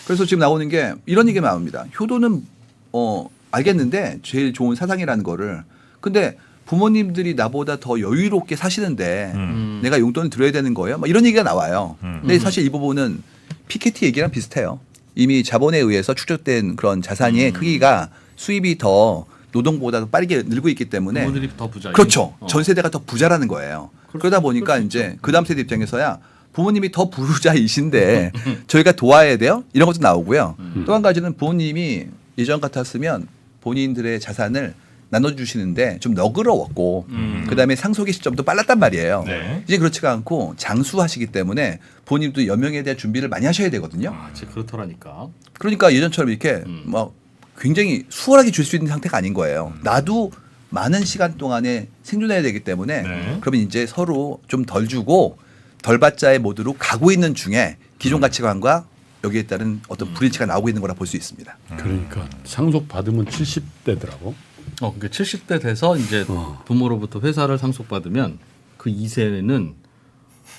그래서 지금 나오는 게 이런 얘기가 나옵니다. 효도는 알겠는데 제일 좋은 사상이라는 거를. 근데 부모님들이 나보다 더 여유롭게 사시는데 내가 용돈을 드려야 되는 거예요? 막 이런 얘기가 나와요. 근데 사실 이 부분은 피케티 얘기랑 비슷해요. 이미 자본에 의해서 축적된 그런 자산의 크기가 수입이 더 노동보다 더 빠르게 늘고 있기 때문에 부모들이 더 부자. 그렇죠. 전 세대가 더 부자라는 거예요. 그러다 보니까 이제 그 다음 세대 입장에서야 부모님이 더 부자이신데 저희가 도와야 돼요? 이런 것도 나오고요. 또 한 가지는 부모님이 예전 같았으면 본인들의 자산을 나눠주시는데 좀 너그러웠고 그다음에 상속의 시점도 빨랐단 말이에요. 네. 이제 그렇지가 않고 장수하시기 때문에 본인도 연명에 대한 준비를 많이 하셔야 되거든요. 아, 진짜 그렇더라니까. 그러니까 예전처럼 이렇게 막 굉장히 수월하게 줄 수 있는 상태가 아닌 거예요. 나도 많은 시간 동안에 생존해야 되기 때문에 네. 그러면 이제 서로 좀 덜 주고 덜 받자의 모드로 가고 있는 중에 기존 가치관과 여기에 따른 어떤 불일치가 나오고 있는 거라 볼 수 있습니다. 그러니까 상속 받으면 70대더라고. 그러니까 70대 돼서 이제 부모로부터 회사를 상속받으면 그 2세는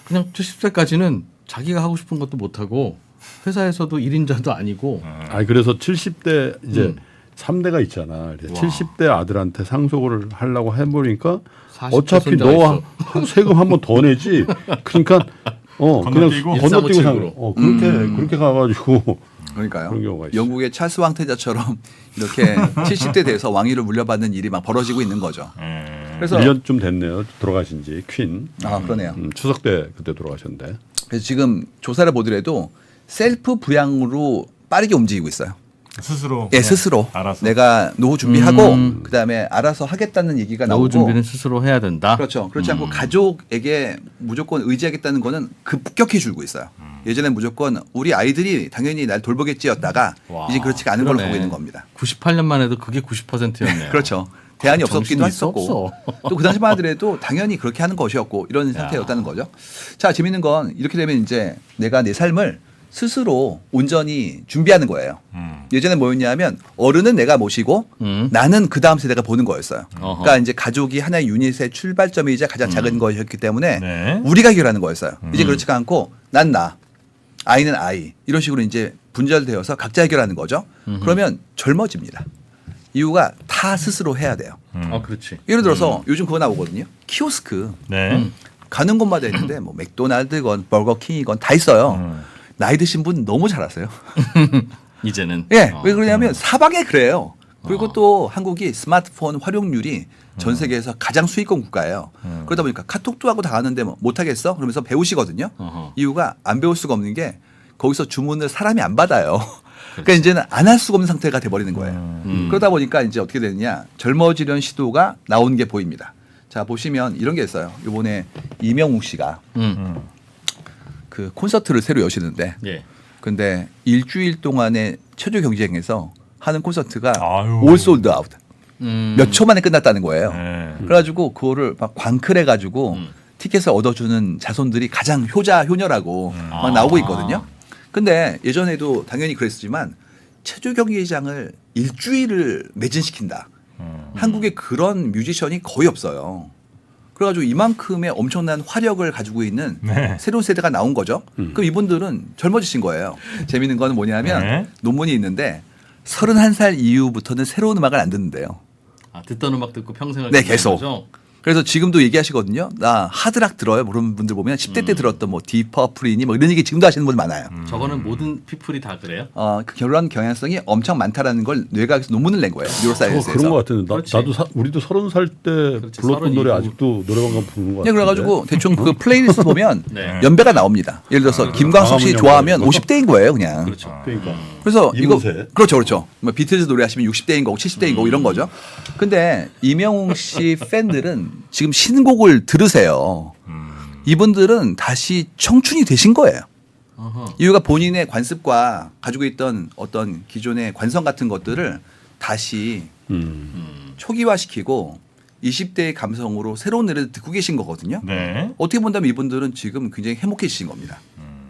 그냥 70세까지는 자기가 하고 싶은 것도 못 하고 회사에서도 1인자도 아니고 아니 그래서 70대 이제 3대가 있잖아. 그래서 70대 아들한테 상속을 하려고 해보니까 40대 어차피 손자가 너 세금 한 번 더 내지. 그러니까 그냥 건너뛰고? 건너뛰고 일사오칠구로. 그렇게 가가지고 그러니까요. 그런 경우가 있어요. 영국의 찰스 왕태자처럼 이렇게 70대 돼서 왕위를 물려받는 일이 막 벌어지고 있는 거죠. 그래서 1년쯤 됐네요. 돌아가신 지 퀸. 그러네요. 추석 때 그때 돌아가셨는데. 그래서 지금 조사를 보더라도 셀프 부양으로 빠르게 움직이고 있어요. 스스로. 예, 스스로. 알아서. 내가 노후 준비하고 그다음에 알아서 하겠다는 얘기가 노후 나오고. 준비는 스스로 해야 된다. 그렇죠. 그렇지 않고 가족에게 무조건 의지하겠다는 거는 급격히 줄고 있어요. 예전에 무조건 우리 아이들이 당연히 날 돌보겠지였다가 와, 이제 그렇지가 않은 걸로 그러네. 보고 있는 겁니다. 98년만 해도 그게 90%였네요. 그렇죠. 대안이 없었기도 정신이 했었고 없어. 또 그 당시만 하더라도 당연히 그렇게 하는 것이었고 이런 상태였다는 거죠. 자, 재밌는 건 이렇게 되면 이제 내가 내 삶을 스스로 온전히 준비하는 거예요. 예전에 뭐였냐면 어른은 내가 모시고 나는 그 다음 세대가 보는 거였어요. 그러니까 이제 가족이 하나의 유닛의 출발점이자 가장 작은 것이었기 때문에 네. 우리가 해결하는 거였어요. 이제 그렇지가 않고 난 나, 아이는 아이 이런 식으로 이제 분절되어서 각자 해결하는 거죠. 그러면 젊어집니다. 이유가 다 스스로 해야 돼요. 그렇지. 예를 들어서 요즘 그거 나오거든요. 키오스크 네. 가는 곳마다 있는데 뭐 맥도날드건 버거킹이건 다 있어요. 나이 드신 분 너무 잘하세요. 이제는. 예, 왜 그러냐면 사방에 그래요. 그리고 또 한국이 스마트폰 활용률이 전 세계에서 가장 수익권 국가예요. 그러다 보니까 카톡도 하고 다 하는데 뭐 못하겠어? 그러면서 배우시거든요. 어허. 이유가 안 배울 수가 없는 게 거기서 주문을 사람이 안 받아요. 그러니까 이제는 안 할 수가 없는 상태가 돼버리는 거예요. 그러다 보니까 이제 어떻게 되느냐. 젊어지려는 시도가 나오는 게 보입니다. 자, 보시면 이런 게 있어요. 이번에 이명웅 씨가 그 콘서트를 새로 여시는데 예. 근데 일주일 동안의 체조 경쟁에서 하는 콘서트가 아유. 올 솔드 아웃. 음. 몇 초 만에 끝났다는 거예요. 네. 그래가지고 그거를 막 광클해가지고 티켓을 얻어주는 자손들이 가장 효자 효녀라고 막 나오고 있거든요. 근데 예전에도 당연히 그랬지만 체조 경기장을 일주일을 매진시킨다. 한국에 그런 뮤지션이 거의 없어요. 그래가지고 이만큼의 엄청난 화력을 가지고 있는 네. 새로운 세대가 나온 거죠. 그럼 이분들은 젊어지신 거예요. 재밌는 건 뭐냐면 네. 논문이 있는데 31살 이후부터는 새로운 음악을 안 듣는데요. 듣던 음악 듣고 평생을 네, 듣는 계속. 거죠? 그래서 지금도 얘기하시거든요. 나 하드락 들어요. 그런 분들 보면 10대 때 들었던 뭐 디퍼플이니 뭐 이런 얘기 지금도 하시는 분 많아요. 저거는 모든 피플이 다 그래요? 그 결혼 경향성이 엄청 많다라는 걸 뇌과학에서 논문을 낸 거예요. 뉴로사이언스에서. 그런 것 같은데 그렇지. 나도 우리도 30살 때 그렇지, 불렀던 32. 노래 아직도 노래방 가면 부르는 것 네, 같은데. 그래가지고 대충 그 플레이리스트 보면 네. 연배가 나옵니다. 예를 들어서 김광석 씨 강하문 좋아하면 연배. 50대인 거예요, 그냥. 그렇죠. 그러니까 그래서 이거 이문세. 그렇죠. 뭐 비틀즈 노래하시면 60대인 거고 70대인 거고 이런 거죠. 근데 이명웅 씨 팬들은 지금 신곡을 들으세요. 이분들은 다시 청춘이 되신 거예요. 어허. 이유가 본인의 관습과 가지고 있던 어떤 기존의 관성 같은 것들을 다시 초기화시키고 20대의 감성으로 새로운 노래를 듣고 계신 거거든요. 네. 어떻게 본다면 이분들은 지금 굉장히 행복해지신 겁니다.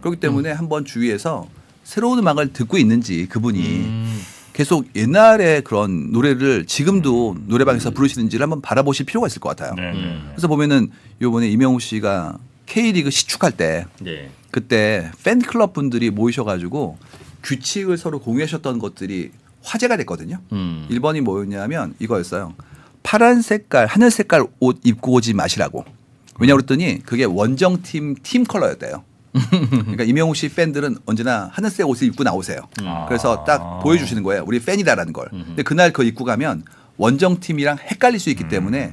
그렇기 때문에 한번 주위에서 새로운 음악을 듣고 있는지 그분이 계속 옛날의 그런 노래를 지금도 노래방에서 부르시는지를 한번 바라보실 필요가 있을 것 같아요. 네. 그래서 보면은 요번에 이명우 씨가 K리그 시축할 때 네. 그때 팬클럽 분들이 모이셔가지고 규칙을 서로 공유하셨던 것들이 화제가 됐거든요. 1번이 뭐였냐면 이거였어요. 파란 색깔, 하늘 색깔 옷 입고 오지 마시라고. 왜냐 그랬더니 그게 원정팀 팀 컬러였대요. 그러니까 임영웅 씨 팬들은 언제나 하늘색 옷을 입고 나오세요. 그래서 딱 보여주시는 거예요. 우리 팬이다라는 걸. 근데 그날 그거 입고 가면 원정팀이랑 헷갈릴 수 있기 때문에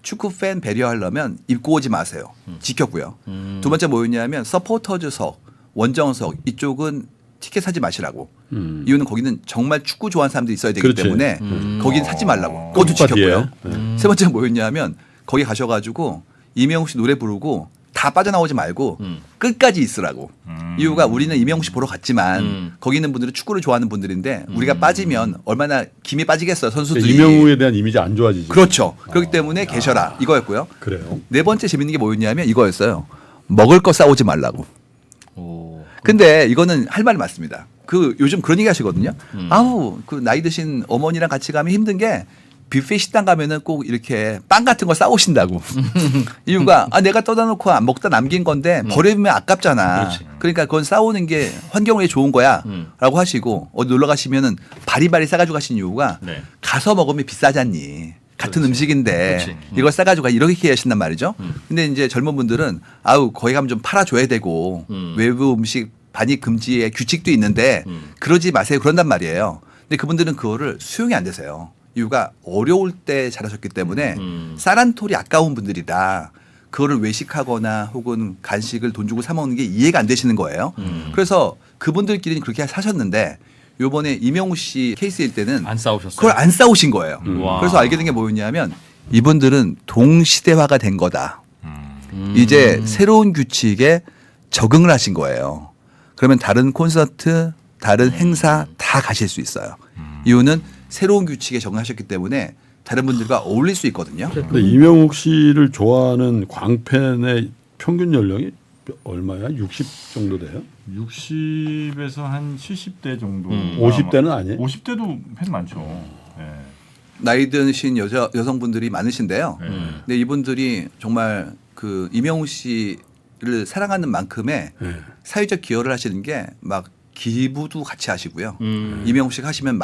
축구 팬 배려하려면 입고 오지 마세요. 지켰고요. 두 번째 뭐였냐면 서포터즈석, 원정석 이쪽은 티켓 사지 마시라고. 이유는 거기는 정말 축구 좋아하는 사람들이 있어야 되기 그렇지. 때문에 거긴 사지 말라고. 그것도 지켰고요. 세 번째 뭐였냐면 거기 가셔가지고 이명웅 씨 노래 부르고 다 빠져나오지 말고 끝까지 있으라고. 이유가 우리는 이명웅 씨 보러 갔지만 거기 있는 분들은 축구를 좋아하는 분들인데 우리가 빠지면 얼마나 김이 빠지겠어요 선수들이. 이명웅에 대한 이미지 안 좋아지지. 그렇죠. 그렇기 때문에 계셔라 이거였고요. 그래요. 네 번째 재밌는 게 뭐였냐면 이거였어요. 먹을 거 싸오지 말라고. 오. 근데 이거는 할 말이 맞습니다. 그 요즘 그런 얘기 하시거든요. 아우 그 나이 드신 어머니랑 같이 가면 힘든 게 뷔페 식당 가면은 꼭 이렇게 빵 같은 거 싸오신다고. 이유가 내가 떠다 놓고 안 먹다 남긴 건데 버리면 아깝잖아. 그러니까 그건 싸오는 게 환경을 위해 좋은 거야라고 하시고 어디 놀러 가시면은 바리바리 싸가지고 가신 이유가 네. 가서 먹으면 비싸잖니. 같은 그렇지. 음식인데 그렇지. 이걸 싸가지고 가 이렇게 하신단 말이죠. 근데 이제 젊은 분들은 아우 거기 가면 좀 팔아줘야 되고 외부 음식 반입 금지의 규칙도 있는데 그러지 마세요. 그런단 말이에요. 근데 그분들은 그거를 수용이 안 되세요. 이유가 어려울 때 자라셨기 때문에 쌀한톨이 아까운 분들이다. 그거를 외식하거나 혹은 간식을 돈 주고 사 먹는 게 이해가 안 되시는 거예요. 그래서 그분들끼리는 그렇게 사셨는데 요번에 이명우 씨 케이스일 때는 안 싸우셨어요? 그걸 안 싸우신 거예요. 와. 그래서 알게 된 게 뭐였냐면 이분들은 동시대화가 된 거다. 이제 새로운 규칙에 적응을 하신 거예요. 그러면 다른 콘서트, 다른 행사 다 가실 수 있어요. 이유는 새로운 규칙에 적응하셨기 때문에 다른 분들과 어울릴 수 있거든요. 근데 이명욱 씨를 좋아하는 광팬의 평균 연령이 얼마야? 60 정도 돼요? 60에서 한 70대 정도. 50대는 아니에요? 50대도 팬 많죠. 네. 나이 드신 여성분들이 많으신데요. 근데 이분들이 정말 그 이명우 씨를 사랑하는 만큼의 네. 사회적 기여를 하시는 게 막 기부도 같이 하시고요. 이명우 씨가 하시면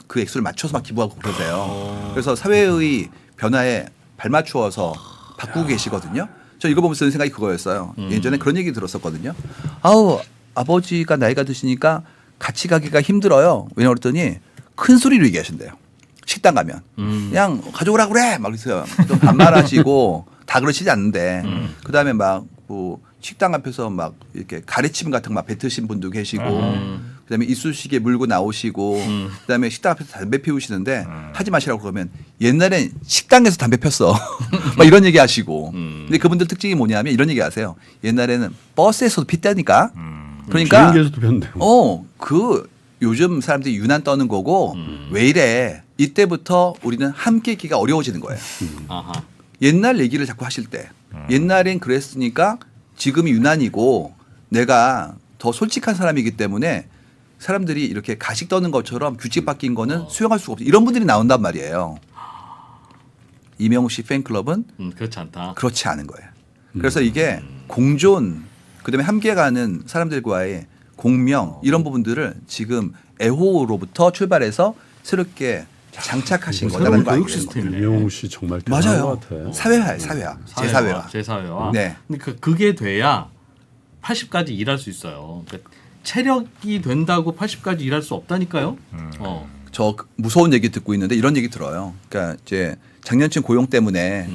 그 액수를 맞춰서 막 기부하고 그러세요. 그래서 사회의 변화에 발맞추어서 바꾸고 계시거든요. 저 이거 보면서 드는 생각이 그거였어요. 예전에 그런 얘기 들었었거든요. 아우 아버지가 나이가 드시니까 같이 가기가 힘들어요. 왜냐 그랬더니 큰 소리로 얘기하신대요. 식당 가면 그냥 가져오라 그래 막 그러세요. 좀 반말하시고 다 그러시지 않는데 그다음에 막 뭐 식당 앞에서 막 이렇게 가래침 같은 거 막 뱉으신 분도 계시고 그다음에 이쑤시개 물고 나오시고 그다음에 식당 앞에서 담배 피우시는데 하지 마시라고 그러면 옛날엔 식당에서 담배 폈어 막 이런 얘기 하시고 근데 그분들 특징이 뭐냐면 이런 얘기 하세요. 옛날에는 버스에서도 폈다니까. 그러니까 비행기에서도 폈는데요. 그 요즘 사람들이 유난 떠는 거고 왜 이래 이때부터 우리는 함께 있기가 어려워지는 거예요. 아하. 옛날 얘기를 자꾸 하실 때 옛날엔 그랬으니까 지금이 유난이고 내가 더 솔직한 사람이기 때문에 사람들이 이렇게 가식 떠는 것처럼 규칙 바뀐 거는 수용할 수가 없어. 이런 분들이 나온단 말이에요. 이명우 씨 팬클럽은 그렇지 않다. 그렇지 않은 거예요. 그래서 이게 공존 그다음에 함께 가는 사람들과의 공명 이런 부분들을 지금 애호로부터 출발해서 새롭게 장착하신 거다라는 거 교육 알게 된 거예요. 시스템이네. 이명욱 씨 정말 대단한 맞아요. 것 같아요. 사회화예요, 사회화. 제사회화. 제사회화. 네. 근데 그게 돼야 80까지 일할 수 있어요. 그러니까 체력이 된다고 80까지 일할 수 없다니까요. 저 무서운 얘기 듣고 있는데 이런 얘기 들어요. 그러니까 이제 작년쯤 고용 때문에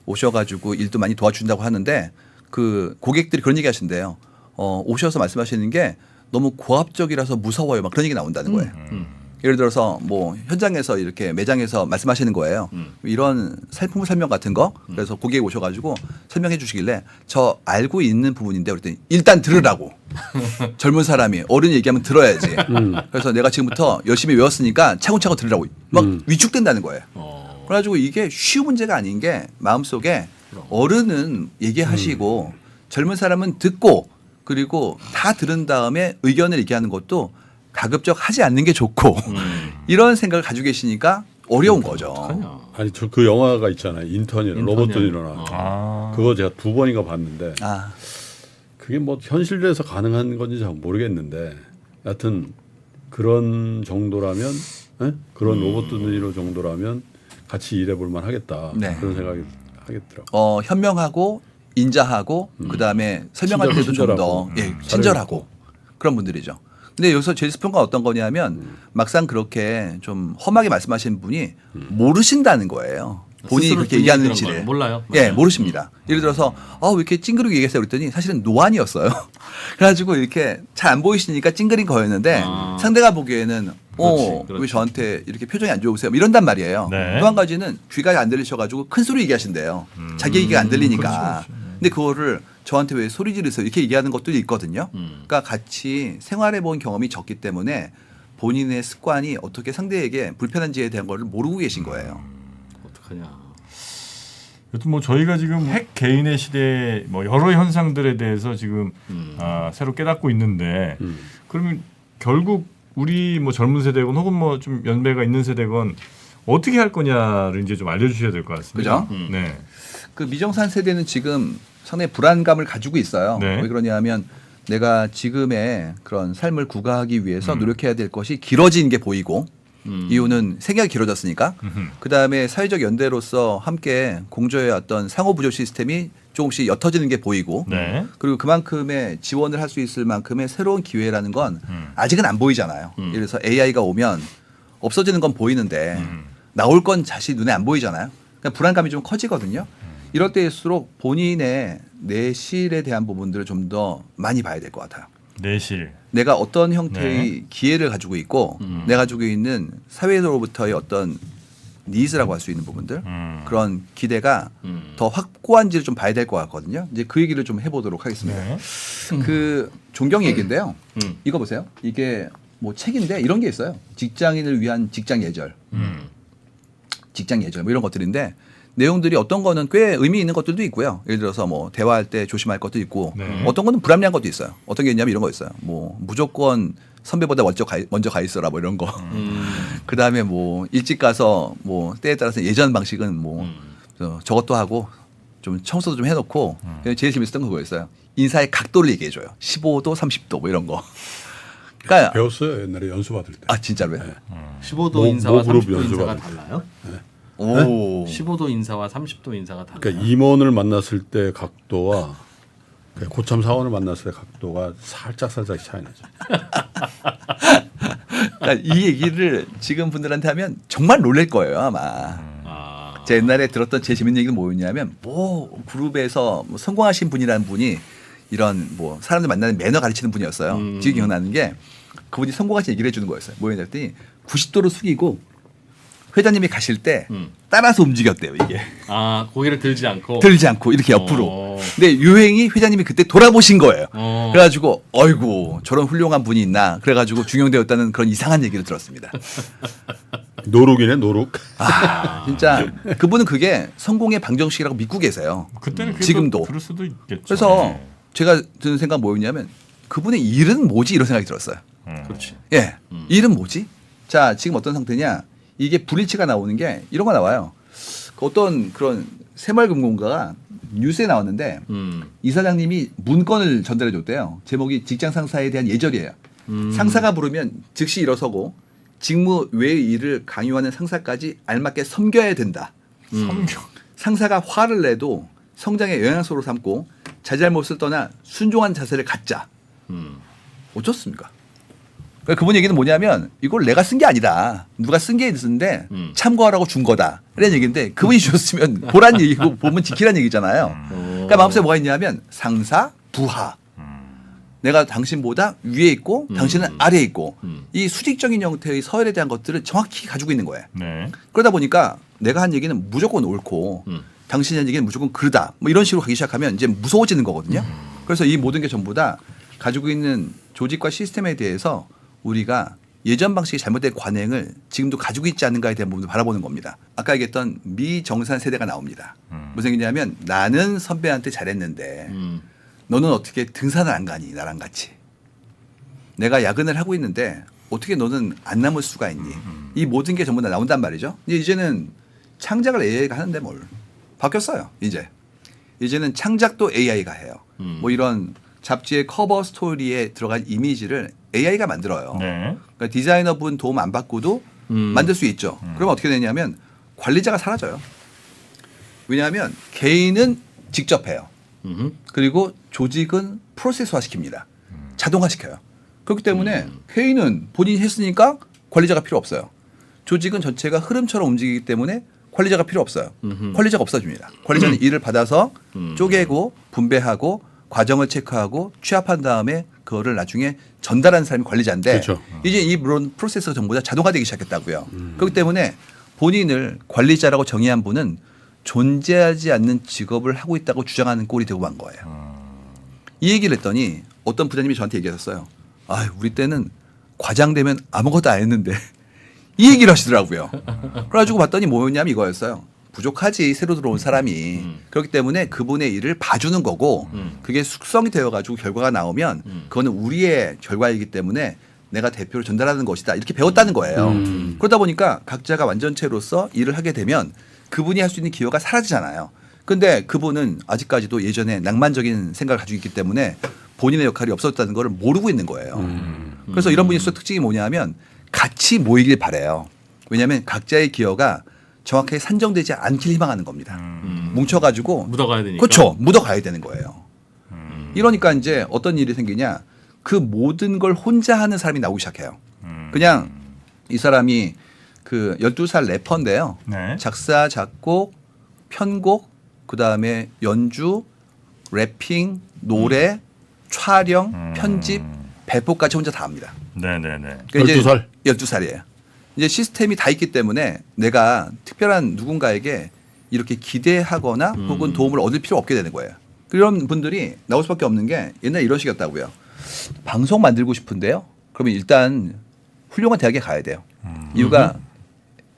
오셔가지고 일도 많이 도와준다고 하는데 그 고객들이 그런 얘기 하신대요. 오셔서 말씀하시는 게 너무 고압적이라서 무서워요. 막 그런 얘기 나온다는 거예요. 예를 들어서 뭐 현장에서 이렇게 매장에서 말씀하시는 거예요. 이런 살품 설명 같은 거 그래서 고객이 오셔가지고 설명해 주시길래 저 알고 있는 부분인데 그랬더니 일단 들으라고. 젊은 사람이 어른이 얘기하면 들어야지. 그래서 내가 지금부터 열심히 외웠으니까 차근차근 들으라고 막 위축된다는 거예요. 그래가지고 이게 쉬운 문제가 아닌 게 마음속에 어른은 얘기하시고 젊은 사람은 듣고 그리고 다 들은 다음에 의견을 얘기하는 것도 가급적 하지 않는 게 좋고 이런 생각을 가지고 계시니까 어려운 거죠. 아니 저 그 영화가 있잖아요. 인턴이라 로버트 니로나. 아. 그거 제가 2번인가 봤는데 아, 그게 뭐 현실에서 가능한 건지 잘 모르겠는데 하여튼 그런 정도라면 그런 로봇들로 정도라면 같이 일해볼만 하겠다. 네. 그런 생각이 하겠더라고요. 현명하고 인자하고 그다음에 설명할 때도 좀 더 친절하고. 친절하고 그런 분들이죠. 근데 여기서 제일 슬픈 건 어떤 거냐면 막상 그렇게 좀 험하게 말씀하시는 분이 모르신다는 거예요. 본인이 스스로 그렇게 얘기하는지를. 그런 걸 몰라요. 예, 맞아요. 모르십니다. 예를 들어서 왜 이렇게 찡그리고 얘기했어요 그랬더니 사실은 노안이었어요. 그래가지고 이렇게 잘 안 보이시니까 찡그린 거였는데 상대가 보기에는 왜 그렇지. 저한테 이렇게 표정이 안 좋으세요? 뭐 이런단 말이에요. 네. 또 한 가지는 귀가 안 들리셔가지고 큰 소리 얘기하신대요. 자기 얘기가 안 들리니까. 근데 그거를 저한테 왜 소리 지르세요? 이렇게 얘기하는 것도 있거든요. 그러니까 같이 생활해 본 경험이 적기 때문에 본인의 습관이 어떻게 상대에게 불편한지에 대한 걸 모르고 계신 거예요. 어떡하냐. 여튼 뭐 저희가 지금 핵 개인의 시대에 뭐 여러 현상들에 대해서 지금 새로 깨닫고 있는데 그러면 결국 우리 뭐 젊은 세대건 혹은 뭐 좀 연배가 있는 세대건 어떻게 할 거냐를 이제 좀 알려주셔야 될 것 같습니다. 그죠? 네. 그 미정산 세대는 지금 상당히 불안감을 가지고 있어요. 네. 왜 그러냐면 내가 지금의 그런 삶을 구가하기 위해서 노력해야 될 것이 길어지는 게 보이고 이유는 세계가 길어졌으니까 그다음에 사회적 연대로서 함께 공조해 왔던 상호 부조 시스템이 조금씩 옅어지는 게 보이고 네. 그리고 그만큼의 지원을 할 수 있을 만큼의 새로운 기회라는 건 아직은 안 보이잖아요. 예를 들어서 AI가 오면 없어지는 건 보이는데 나올 건 사실 눈에 안 보이잖아요. 그러니까 불안감이 좀 커지거든요. 이럴 때일수록 본인의 내실에 대한 부분들을 좀 더 많이 봐야 될 것 같아요. 내실. 내가 어떤 형태의 기회를 가지고 있고 내가 가지고 있는 사회로부터의 어떤 니즈라고 할 수 있는 부분들 그런 기대가 더 확고한지를 좀 봐야 될 것 같거든요. 이제 그 얘기를 좀 해보도록 하겠습니다. 네. 그 존경 얘기인데요. 이거 보세요. 이게 뭐 책인데 이런 게 있어요. 직장인을 위한 직장 예절, 직장 예절 뭐 이런 것들인데 내용들이 어떤 거는 꽤 의미 있는 것들도 있고요. 예를 들어서 뭐 대화할 때 조심할 것도 있고 네. 어떤 거는 불합리한 것도 있어요. 어떤 게 있냐면 이런 거 있어요. 뭐 무조건 선배보다 먼저 가 있어라 뭐 이런 거. 그다음에 뭐 일찍 가서 뭐 때에 따라서 예전 방식은 뭐 저것도 하고 좀 청소도 좀 해놓고 제일 재밌었던 거 그거였어요. 인사의 각도를 얘기해 줘요. 15도, 30도 뭐 이런 거. 그러니까 배웠어요 옛날에 연수 받을 때. 진짜로요? 15도 인사와 그룹 30도 인사가 연주가 달라요? 오. 15도 인사와 30도 인사가 달라요. 그러니까 임원을 만났을 때 각도와 고참 사원을 만났을 때 각도가 살짝 차이 나죠. 그러니까 이 얘기를 지금 분들한테 하면 정말 놀랄 거예요 아마. 제가 옛날에 들었던 제일 재밌는 얘기는 뭐였냐면 뭐 그룹에서 뭐 성공하신 분이라는 분이 이런 뭐 사람들 만나는 매너 가르치는 분이었어요. 지금 기억나는 게 그분이 성공하신 얘기를 해주는 거였어요. 뭐였냐 했더니 90도로 숙이고 회장님이 가실 때 따라서 움직였대요 이게. 고개를 들지 않고. 들지 않고 이렇게 옆으로. 근데 유행이 회장님이 그때 돌아보신 거예요. 그래가지고 어이구 저런 훌륭한 분이 있나. 그래가지고 중용되었다는 그런 이상한 얘기를 들었습니다. 노룩이네 노룩. 진짜 그분은 그게 성공의 방정식이라고 믿고 계세요. 그때는 그게 지금도. 또 그럴 수도 있겠죠. 그래서 네. 제가 드는 생각 뭐였냐면 그분의 일은 뭐지 이런 생각이 들었어요. 그렇지. 예, 일은 뭐지? 자 지금 어떤 상태냐? 이게 불일치가 나오는 게 이런 거 나와요. 그 어떤 그런 새마을금고인가가 뉴스에 나왔는데 이사장님이 문건을 전달해 줬대요. 제목이 직장 상사에 대한 예절이에요. 상사가 부르면 즉시 일어서고 직무 외의 일을 강요하는 상사까지 알맞게 섬겨야 된다. 상사가 화를 내도 성장의 영향소로 삼고 자잘못을 떠나 순종한 자세를 갖자. 어쩌습니까? 그러니까 그분 얘기는 뭐냐면 이걸 내가 쓴 게 아니다. 누가 쓴 게 있는데 참고하라고 준 거다. 이런 얘기인데 그분이 주셨으면 보란 얘기고 보면 지키란 얘기잖아요. 그러니까 마음속에 뭐가 있냐면 상사, 부하. 내가 당신보다 위에 있고 당신은 아래에 있고 이 수직적인 형태의 서열에 대한 것들을 정확히 가지고 있는 거예요. 네. 그러다 보니까 내가 한 얘기는 무조건 옳고 당신이 한 얘기는 무조건 그르다. 뭐 이런 식으로 가기 시작하면 이제 무서워지는 거거든요. 그래서 이 모든 게 전부 다 가지고 있는 조직과 시스템에 대해서 우리가 예전 방식의 잘못된 관행을 지금도 가지고 있지 않는가에 대한 부분을 바라보는 겁니다. 아까 얘기했던 미정산 세대가 나옵니다. 무슨 얘기냐면 나는 선배한테 잘했는데 너는 어떻게 등산을 안 가니 나랑 같이. 내가 야근을 하고 있는데 어떻게 너는 안 남을 수가 있니. 이 모든 게 전부 다 나온단 말이죠. 이제는 창작을 AI가 하는데 뭘. 바뀌었어요. 이제는 창작도 AI가 해요. 뭐 이런 잡지의 커버 스토리에 들어간 이미지를 AI가 만들어요. 네. 그러니까 디자이너분 도움 안 받고도 만들 수 있죠. 그러면 어떻게 되냐면 관리자가 사라져요. 왜냐하면 개인은 직접 해요. 그리고 조직은 프로세스화 시킵니다. 자동화시켜요. 그렇기 때문에 개인은 본인이 했으니까 관리자가 필요 없어요. 조직은 전체가 흐름처럼 움직이기 때문에 관리자가 필요 없어요. 관리자가 없어집니다. 관리자는 일을 받아서 쪼개고 분배하고 과정을 체크하고 취합한 다음에 그거를 나중에 전달하는 사람이 관리자인데 그렇죠. 이제 이 물론 프로세스가 전부 다 자동화되기 시작했다고요. 그렇기 때문에 본인을 관리자라고 정의한 분은 존재하지 않는 직업을 하고 있다고 주장하는 꼴이 되고 만 거예요. 이 얘기를 했더니 어떤 부장님이 저한테 얘기하셨어요. 아, 우리 때는 과장되면 아무것도 안 했는데 이 얘기를 하시더라고요. 그래가지고 봤더니 뭐였냐면 이거였어요. 부족하지 새로 들어온 사람이 그렇기 때문에 그분의 일을 봐주는 거고 그게 숙성이 되어가지고 결과가 나오면 그거는 우리의 결과이기 때문에 내가 대표를 전달하는 것이다 이렇게 배웠다는 거예요. 그러다 보니까 각자가 완전체로서 일을 하게 되면 그분이 할 수 있는 기여가 사라지잖아요. 근데 그분은 아직까지도 예전에 낭만적인 생각을 가지고 있기 때문에 본인의 역할이 없었다는 걸 모르고 있는 거예요. 그래서 이런 분일수록 특징이 뭐냐면 같이 모이길 바래요. 왜냐하면 각자의 기여가 정확하게 산정되지 않길 희망하는 겁니다. 뭉쳐가지고 묻어가야 되니까. 그렇죠. 묻어가야 되는 거예요. 이러니까 이제 어떤 일이 생기냐. 그 모든 걸 혼자 하는 사람이 나오기 시작해요. 그냥 이 사람이 그 12살 래퍼인데요. 네. 작사, 작곡, 편곡, 그다음에 연주, 래핑, 노래, 촬영, 편집, 배포까지 혼자 다 합니다. 네네네. 12살? 12살이에요. 이제 시스템이 다 있기 때문에 내가 특별한 누군가에게 이렇게 기대하거나 혹은 도움을 얻을 필요 없게 되는 거예요. 그런 분들이 나올 수밖에 없는 게 옛날에 이런 식이었다고요. 방송 만들고 싶은데요. 그러면 일단 훌륭한 대학에 가야 돼요. 이유가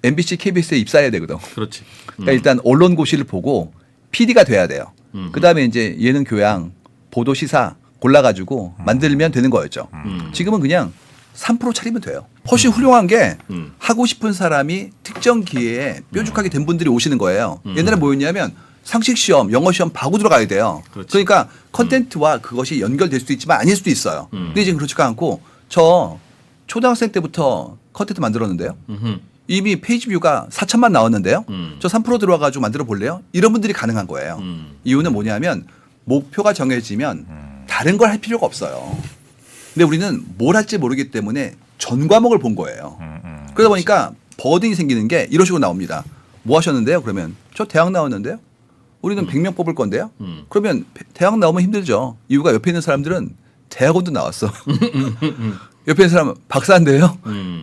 MBC, KBS에 입사해야 되거든. 그렇지. 그러니까 일단 언론고시를 보고 PD가 돼야 돼요. 그다음에 이제 예능 교양, 보도 시사 골라가지고 만들면 되는 거였죠. 지금은 그냥 3% 차리면 돼요. 훨씬 훌륭한 게 하고 싶은 사람이 특정 기회에 뾰족하게 된 분들이 오시는 거예요. 옛날에 뭐였냐면 상식 시험, 영어 시험 바고 들어가야 돼요. 그렇지. 그러니까 컨텐츠와 그것이 연결될 수도 있지만 아닐 수도 있어요. 근데 이제 그렇지가 않고 저 초등학생 때부터 컨텐츠 만들었는데요. 이미 페이지 뷰가 4천만 나왔는데요. 저 3% 들어와가지고 만들어 볼래요? 이런 분들이 가능한 거예요. 이유는 뭐냐면 목표가 정해지면 다른 걸 할 필요가 없어요. 근데 우리는 뭘 할지 모르기 때문에 전 과목을 본 거예요. 그러다 보니까 버든이 생기는 게 이런 식으로 나옵니다. 뭐 하셨는데요? 그러면 저 대학 나왔는데요. 우리는 100명 뽑을 건데요. 그러면 대학 나오면 힘들죠. 이유가 옆에 있는 사람들은 대학원도 나왔어. 옆에 있는 사람은 박사인데요.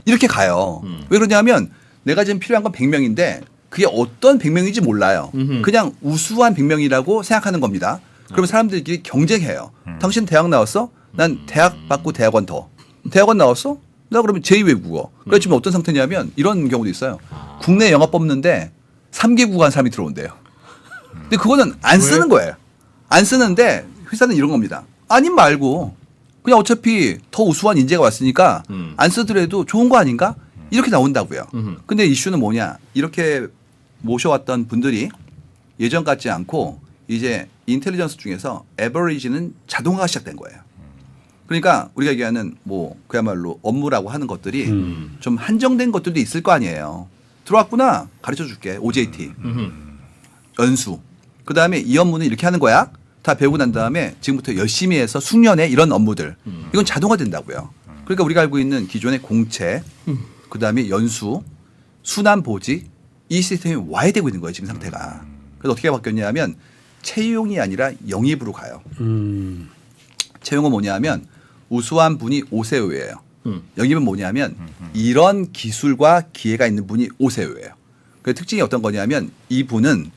이렇게 가요. 왜 그러냐면 내가 지금 필요한 건 100명인데 그게 어떤 100명인지 몰라요. 그냥 우수한 100명이라고 생각하는 겁니다. 그러면 사람들끼리 경쟁해요. 당신 대학 나왔어? 난 대학 받고 대학원 더. 대학원 나왔어? 나 그러면 제2외국어. 그래서 지금 어떤 상태냐면 이런 경우도 있어요. 국내 영어 뽑는데 3개국 한 사람이 들어온대요. 근데 그거는 안 쓰는 거예요. 안 쓰는데 회사는 이런 겁니다. 아님 말고 그냥 어차피 더 우수한 인재가 왔으니까 안 쓰더라도 좋은 거 아닌가? 이렇게 나온다고요. 근데 이슈는 뭐냐? 이렇게 모셔왔던 분들이 예전 같지 않고 이제 인텔리전스 중에서 에버리지는 자동화가 시작된 거예요. 그러니까 우리가 얘기하는 뭐 그야말로 업무라고 하는 것들이 좀 한정된 것들도 있을 거 아니에요. 들어왔구나. 가르쳐 줄게. OJT. 연수. 그다음에 이 업무는 이렇게 하는 거야. 다 배우고 난 다음에 지금부터 열심히 해서 숙련해 이런 업무들. 이건 자동화된다고요. 그러니까 우리가 알고 있는 기존의 공채, 그다음에 연수, 순환 보직 이 시스템이 와해되고 있는 거예요. 지금 상태가. 그래서 어떻게 바뀌었냐면 채용이 아니라 영입으로 가요. 채용은 뭐냐면 우수한 분이 오세요예요. 영입은 뭐냐면 이런 기술과 기회가 있는 분이 오세요예요. 그 특징이 어떤 거냐면 이분은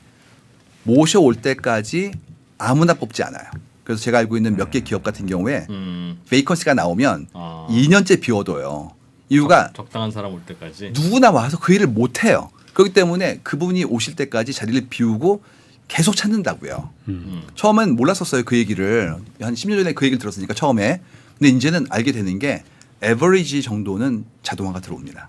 모셔올 때까지 아무나 뽑지 않아요. 그래서 제가 알고 있는 몇 개 기업 같은 경우에 베이컨시가 나오면 2년째 비워둬요. 이유가 적당한 사람 올 때까지. 누구나 와서 그 일을 못 해요. 그렇기 때문에 그분이 오실 때까지 자리를 비우고 계속 찾는다고요. 처음엔 몰랐었어요. 그 얘기를. 한 10년 전에 그 얘기를 들었으니까 처음에. 근데 이제는 알게 되는 게 에버리지 정도는 자동화가 들어옵니다.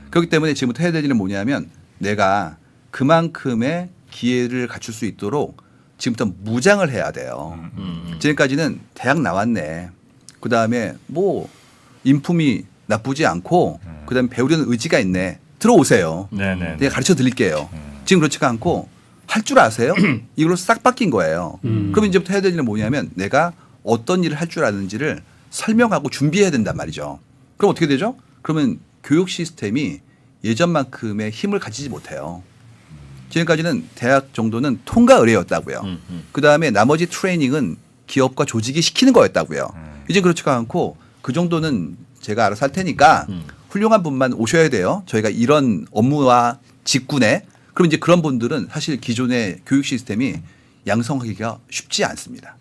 그렇기 때문에 지금부터 해야 될 일은 뭐냐면 내가 그만큼의 기회를 갖출 수 있도록 지금부터 무장을 해야 돼요. 지금까지는 대학 나왔네. 그다음에 뭐 인품이 나쁘지 않고 그다음에 배우려는 의지가 있네. 들어오세요. 네네. 내가 가르쳐 드릴게요. 지금 그렇지가 않고 할 줄 아세요? 이걸로 싹 바뀐 거예요. 그럼 이제부터 해야 될 일은 뭐냐면 내가 어떤 일을 할 줄 아는지를 설명하고 준비해야 된단 말이죠. 그럼 어떻게 되죠? 그러면 교육 시스템이 예전만큼의 힘을 가지지 못해요. 지금까지는 대학 정도는 통과 의뢰였다고요. 그다음에 나머지 트레이닝은 기업과 조직이 시키는 거였다고요. 이제 그렇지가 않고 그 정도는 제가 알아서 할 테니까 훌륭한 분만 오셔야 돼요. 저희가 이런 업무와 직군에 그럼 이제 그런 분들은 사실 기존의 교육 시스템이 양성하기가 쉽지 않습니다.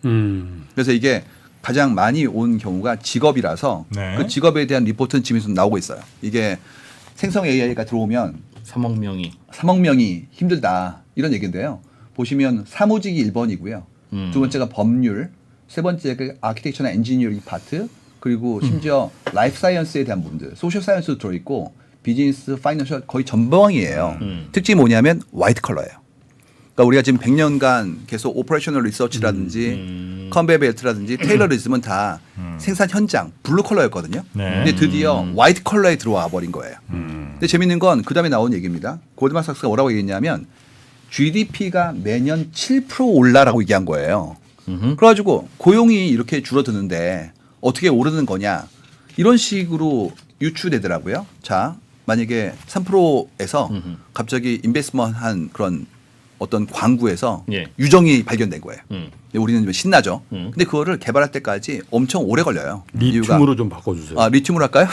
그래서 이게 가장 많이 온 경우가 직업이라서 네. 그 직업에 대한 리포트는 지금에서 나오고 있어요. 이게 생성 AI가 들어오면 3억 명이 3억 명이 힘들다 이런 얘기인데요. 보시면 사무직이 1번이고요. 두 번째가 법률, 세 번째가 아키텍처나 엔지니어링 파트, 그리고 심지어 라이프 사이언스에 대한 분들, 소셜 사이언스도 들어있고 비즈니스, 파이낸셜 거의 전방이에요. 특징이 뭐냐면 화이트 컬러예요. 그러니까 우리가 지금 100년간 계속 오퍼레이셔널 리서치라든지 컨베이어 벨트라든지 테일러리즘은 다 생산 현장 블루 컬러였거든요. 네. 근데 드디어 화이트 컬러에 들어와 버린 거예요. 근데 재밌는 건 그다음에 나온 얘기입니다. 골드만삭스가 뭐라고 얘기했냐면 GDP가 매년 7% 올라라고 얘기한 거예요. 그래가지고 고용이 이렇게 줄어드는데 어떻게 오르는 거냐 이런 식으로 유추되더라고요. 자, 만약에 3%에서 갑자기 인베스트먼트 한 그런 어떤 광구에서 예. 유정이 발견된 거예요. 음. 근데 우리는 좀 신나죠. 근데 그거를 개발할 때까지 엄청 오래 걸려요. 리튬으로 좀 바꿔주세요. 아, 리튬으로 할까요?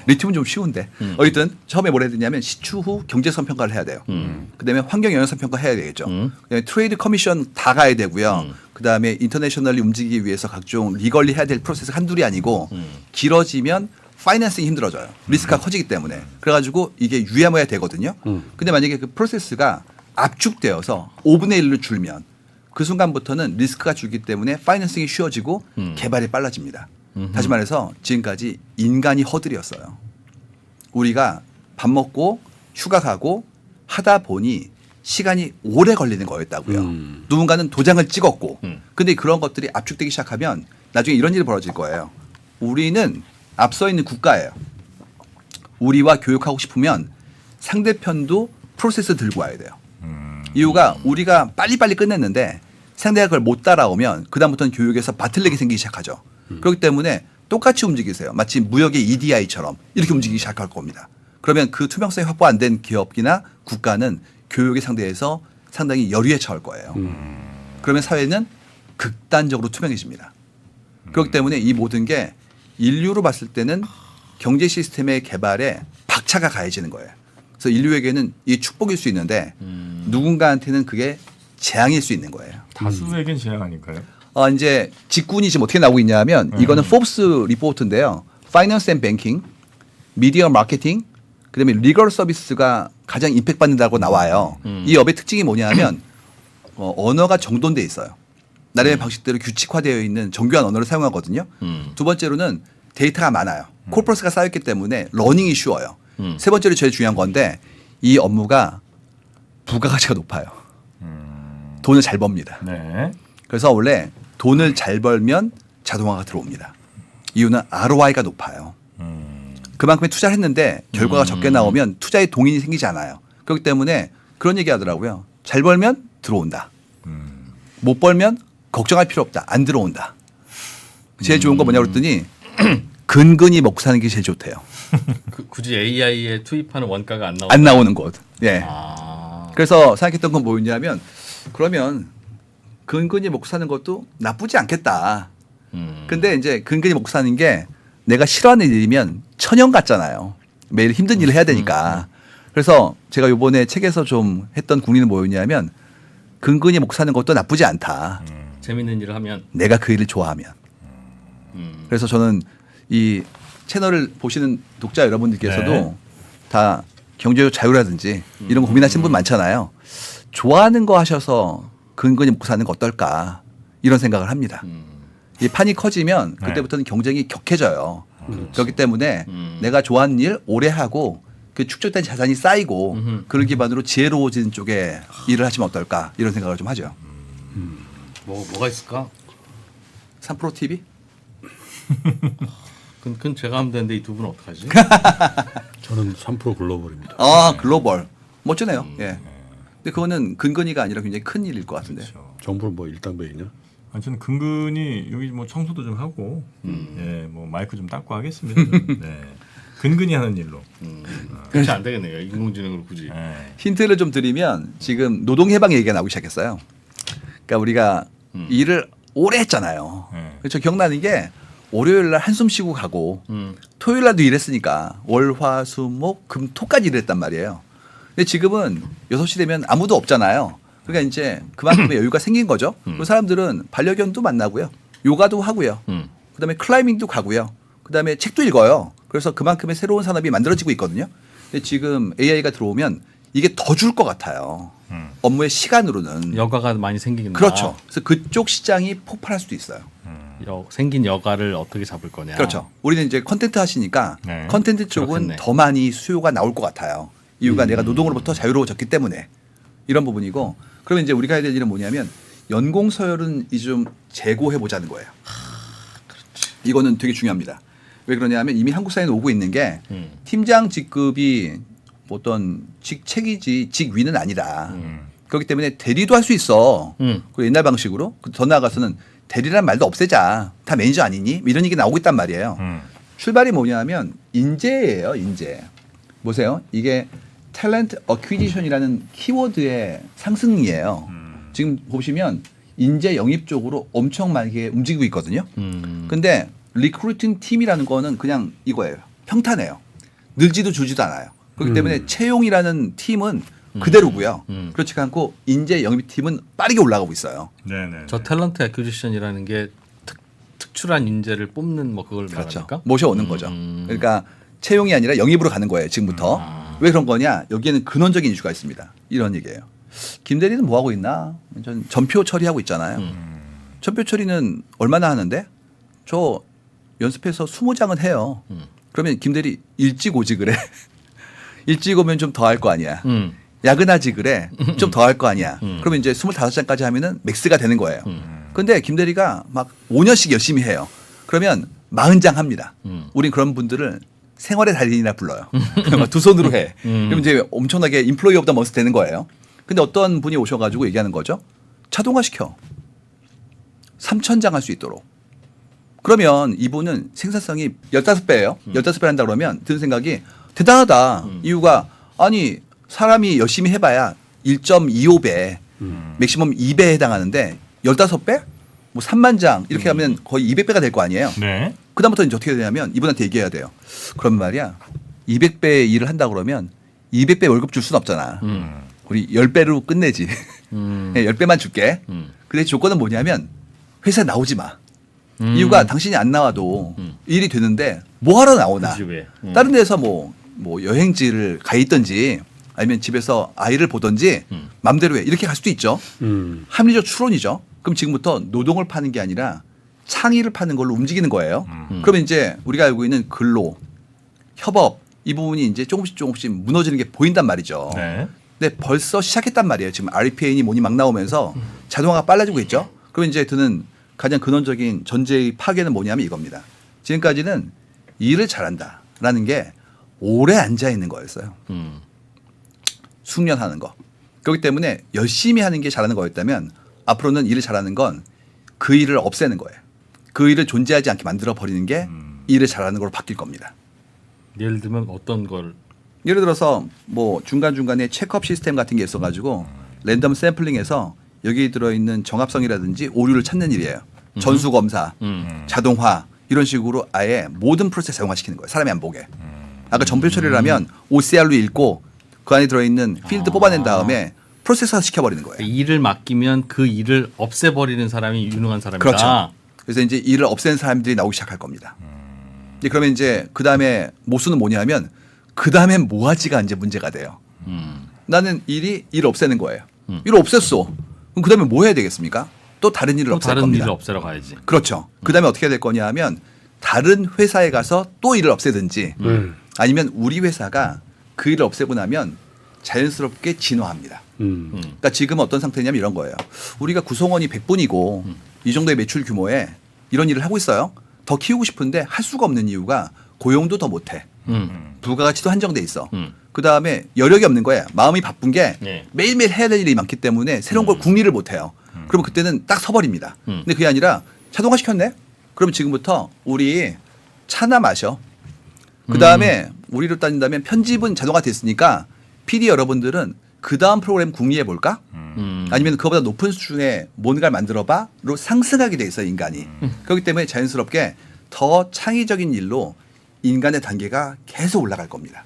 리튬은 좀 쉬운데. 어쨌든 처음에 뭘 해야 되냐면 시추 후 경제성 평가를 해야 돼요. 그다음에 환경 영향성 평가 해야 되겠죠. 그다음에 트레이드 커미션 다 가야 되고요. 그다음에 인터내셔널리 움직이기 위해서 각종 리걸리 해야 될 프로세스 한둘이 아니고 길어지면 파이낸싱이 힘들어져요. 리스크가 커지기 때문에. 그래가지고 이게 유야무야 되거든요. 근데 만약에 그 프로세스가 압축되어서 5분의 1로 줄면 그 순간부터는 리스크가 줄기 때문에 파이낸싱이 쉬워지고 개발이 빨라집니다. 다시 말해서 지금까지 인간이 허들이었어요. 우리가 밥 먹고 휴가 가고 하다 보니 시간이 오래 걸리는 거였다고요. 누군가는 도장을 찍었고 근데 그런 것들이 압축되기 시작하면 나중에 이런 일이 벌어질 거예요. 우리는 앞서 있는 국가예요. 우리와 교육하고 싶으면 상대편도 프로세스 들고 와야 돼요. 이유가 우리가 빨리빨리 끝냈는데 상대가 그걸 못 따라오면 그다음부터는 교육에서 바틀렉이 생기기 시작하죠. 그렇기 때문에 똑같이 움직이세요. 마치 무역의 EDI처럼 이렇게 움직이기 시작할 겁니다. 그러면 그 투명성이 확보 안 된 기업이나 국가는 교육의 상대에서 상당히 열의에 처할 거예요. 그러면 사회는 극단적으로 투명해집니다. 그렇기 때문에 이 모든 게 인류로 봤을 때는 경제 시스템의 개발에 박차가 가해지는 거예요. 그래서 인류에게는 이게 축복일 수 있는데 누군가한테는 그게 재앙일 수 있는 거예요. 다수에겐 재앙 아닐까요? 이제 직군이 지금 어떻게 나오고 있냐면 이거는 포브스 리포트인데요. 파이낸스 앤 뱅킹, 미디어 마케팅, 그다음에 리걸 서비스가 가장 임팩트 받는다고 나와요. 이 업의 특징이 뭐냐면 언어가 정돈돼 있어요. 나름의 방식대로 규칙화되어 있는 정교한 언어를 사용하거든요. 두 번째로는 데이터가 많아요. 콜프러스가 쌓였기 때문에 러닝이 쉬워요. 세 번째로 제일 중요한 건데 이 업무가 부가가치가 높아요. 돈을 잘 법니다. 네. 그래서 원래 돈을 잘 벌면 자동화가 들어옵니다. 이유는 ROI가 높아요. 그만큼의 투자를 했는데 결과가 적게 나오면 투자에 동인이 생기지 않아요. 그렇기 때문에 그런 얘기 하더라고요. 잘 벌면 들어온다. 못 벌면 걱정할 필요 없다. 안 들어온다. 제일 좋은 거 뭐냐고 그랬더니 근근히 먹고 사는 게 제일 좋대요. 굳이 AI에 투입하는 원가가 안 나오는 안 나오는 곳. 예. 아. 그래서 생각했던 건 뭐였냐면 그러면 근근히 먹고 사는 것도 나쁘지 않겠다. 근데 이제 근근히 먹고 사는 게 내가 싫어하는 일이면 천연 같잖아요. 매일 힘든 일을 해야 되니까. 그래서 제가 이번에 책에서 좀 했던 국리는 뭐였냐면 근근히 먹고 사는 것도 나쁘지 않다. 재밌는 일을 하면 내가 그 일을 좋아하면. 그래서 저는 이 채널을 보시는 독자 여러분들께서도 네. 다 경제적 자유라든지 이런 거 고민하시는 분 많잖아요. 좋아하는 거 하셔서 근근히 먹고 사는 거 어떨까 이런 생각을 합니다. 이 판이 커지면 그때부터는 경쟁이 격해져요. 그렇기 때문에 내가 좋아하는 일 오래 하고 그 축적된 자산이 쌓이고 그를 기반으로 지혜로워지는 쪽에 일을 하시면 어떨까 이런 생각을 좀 하죠. 뭐가 있을까? 3프로 TV? 그건 제가 하면 되는데 이 두 분은 어떡하지? 저는 3% 글로벌입니다. 아 글로벌 멋지네요. 예. 근데 그거는 근근이가 아니라 굉장히 큰 일일 것 같은데. 그렇죠. 정부는 뭐 일당백이냐? 아니, 저는 근근히 여기 뭐 청소도 좀 하고, 예, 뭐 마이크 좀 닦고 하겠습니다. 저는. 네. 근근히 하는 일로. 그렇지 안 되겠네요. 인공지능을 굳이. 예. 힌트를 좀 드리면 지금 노동 해방 얘기가 나오기 시작했어요. 그러니까 우리가 일을 오래 했잖아요. 그렇죠. 기억나는 게 월요일 날 한숨 쉬고 가고 토요일 날도 일했으니까 월, 화, 수, 목, 금, 토까지 일했단 말이에요. 근데 지금은 6시 되면 아무도 없잖아요. 그러니까 이제 그만큼의 여유가 생긴 거죠. 그리고 사람들은 반려견도 만나고요. 요가도 하고요. 그다음에 클라이밍도 가고요. 그다음에 책도 읽어요. 그래서 그만큼의 새로운 산업이 만들어지고 있거든요. 근데 지금 AI가 들어오면 이게 더 줄 것 같아요. 업무의 시간으로는. 여가가 많이 생기겠네요. 그렇죠. 그래서 그쪽 시장이 폭발할 수도 있어요. 생긴 여가를 어떻게 잡을 거냐. 그렇죠. 우리는 이제 컨텐츠 하시니까 네. 컨텐츠 쪽은 그렇겠네. 더 많이 수요가 나올 것 같아요. 이유가 내가 노동으로부터 자유로워졌기 때문에 이런 부분이고 그러면 이제 우리가 해야 될 일은 뭐냐면 연공 서열은 이제 좀 재고해 보자는 거예요. 이거는 되게 중요합니다. 왜 그러냐면 이미 한국 사회는 오고 있는 게 팀장 직급이 어떤 직책이지 직위는 아니다. 그렇기 때문에 대리도 할 수 있어. 그 옛날 방식으로 더 나아가서는 대리란 말도 없애자. 다 매니저 아니니? 이런 얘기 나오고 있단 말이에요. 출발이 뭐냐면 인재예요. 인재. 보세요. 이게 탤런트 어퀴지션이라는 키워드의 상승이에요. 지금 보시면 인재 영입 쪽으로 엄청 많이 움직이고 있거든요. 근데 리크루팅 팀이라는 거는 그냥 이거예요. 평탄해요. 늘지도 줄지도 않아요. 그렇기 때문에 채용이라는 팀은 그대로고요. 그렇지 않고 인재 영입팀은 빠르게 올라가고 있어요. 네네. 저 탤런트 애퀴지션이라는 게 특출한 인재를 뽑는 뭐 그걸 그렇죠. 말합니까? 모셔오는 거죠. 그러니까 채용이 아니라 영입으로 가는 거예요. 지금부터. 왜 그런 거냐? 여기에는 근원적인 이슈가 있습니다. 이런 얘기예요. 김 대리는 뭐 하고 있나? 전 전표 처리하고 있잖아요. 전표 처리는 얼마나 하는데? 저 연습해서 20장은 해요. 그러면 김 대리 일찍 오지 그래. 일찍 오면 좀 더 할 거 아니야. 야근하지 그래. 좀 더 할 거 아니야. 그러면 이제 25장까지 하면은 맥스가 되는 거예요. 근데 김 대리가 막 5년씩 열심히 해요. 그러면 40장 합니다. 우린 그런 분들을 생활의 달인이라 불러요. 두 손으로 해. 그러면 이제 엄청나게 인플로이 오브 더 먼스 되는 거예요. 근데 어떤 분이 오셔가지고 얘기하는 거죠. 자동화 시켜. 3,000장 할 수 있도록. 그러면 이분은 생산성이 15배예요. 15배 한다 그러면 드는 생각이 대단하다. 이유가 아니 사람이 열심히 해봐야 1.25배, 맥시멈 2배에 해당하는데 15배? 뭐 3만 장 이렇게 하면 거의 200배가 될 거 아니에요. 네. 그다음부터 이제 어떻게 되냐면 이분한테 얘기해야 돼요. 그런 말이야. 200배 일을 한다 그러면 200배 월급 줄 순 없잖아. 우리 10배로 끝내지. 10배만 줄게. 근데 조건은 뭐냐면 회사에 나오지 마. 이유가 당신이 안 나와도 일이 되는데 뭐 하러 나오나. 굳이 왜? 다른 데서 뭐 여행지를 가 있든지 아니면 집에서 아이를 보든지 맘대로 해. 이렇게 갈 수도 있죠. 합리적 추론이죠. 그럼 지금부터 노동을 파는 게 아니라 창의를 파는 걸로 움직이는 거예요. 그러면 이제 우리가 알고 있는 근로, 협업 이 부분이 이제 조금씩 무너지는 게 보인단 말이죠. 네. 근데 벌써 시작했단 말이에요. 지금 RPA니 뭐니 막 나오면서 자동화가 빨라지고 있죠. 그러면 이제 드는 가장 근원적인 전제의 파괴는 뭐냐면 이겁니다. 지금까지는 일을 잘한다라는 게 오래 앉아 있는 거였어요. 숙련하는 거. 그렇기 때문에 열심히 하는 게 잘하는 거였다면 앞으로는 일을 잘하는 건 그 일을 없애는 거예요. 그 일을 존재하지 않게 만들어 버리는 게 일을 잘하는 걸로 바뀔 겁니다. 예를 들면 어떤 걸 예를 들어서 뭐 중간중간에 체크업 시스템 같은 게 있어가지고 랜덤 샘플링해서 여기 들어있는 정합성이라든지 오류를 찾는 일이에요. 전수검사, 자동화 이런 식으로 아예 모든 프로세스 자동화시키는 거예요. 사람이 안 보게. 아까 전표 처리를 하면 OCR로 읽고 그 안에 들어있는 필드 뽑아낸 다음에 프로세서 시켜버리는 거예요. 일을 맡기면 그 일을 없애버리는 사람이 유능한 사람이다. 그렇죠. 그래서 이제 일을 없애는 사람들이 나오기 시작할 겁니다. 이제 그러면 이제 그 다음에 모수는 뭐냐면 그 다음엔 뭐하지가 이제 문제가 돼요. 나는 일 없애는 거예요. 일을 없앴어. 그럼 그 다음에 뭐 해야 되겠습니까? 또 다른 일을 또 없앨 다른 겁니다. 일을 없애러 가야지. 그렇죠. 그 다음에 어떻게 될 거냐 하면 다른 회사에 가서 또 일을 없애든지 아니면 우리 회사가 그 일을 없애고 나면 자연스럽게 진화합니다. 그러니까 지금 어떤 상태냐면 이런 거예요. 우리가 구성원이 100분이고 이 정도의 매출 규모에 이런 일을 하고 있어요. 더 키우고 싶은데 할 수가 없는 이유가 고용도 더 못해. 부가가치도 한정돼 있어. 그 다음에 여력이 없는 거야. 마음이 바쁜 게 네. 매일매일 해야 될 일이 많기 때문에 새로운 걸 궁리를 못해요. 그러면 그때는 딱 서버립니다. 근데 그게 아니라 자동화 시켰네? 그럼 지금부터 우리 차나 마셔. 그 다음에 우리로 따진다면 편집은 자동화 됐으니까 PD 여러분들은 그 다음 프로그램 궁리해 볼까? 아니면 그거보다 높은 수준의 뭔가를 만들어봐로 상승하게 돼 있어요, 인간이. 그렇기 때문에 자연스럽게 더 창의적인 일로 인간의 단계가 계속 올라갈 겁니다.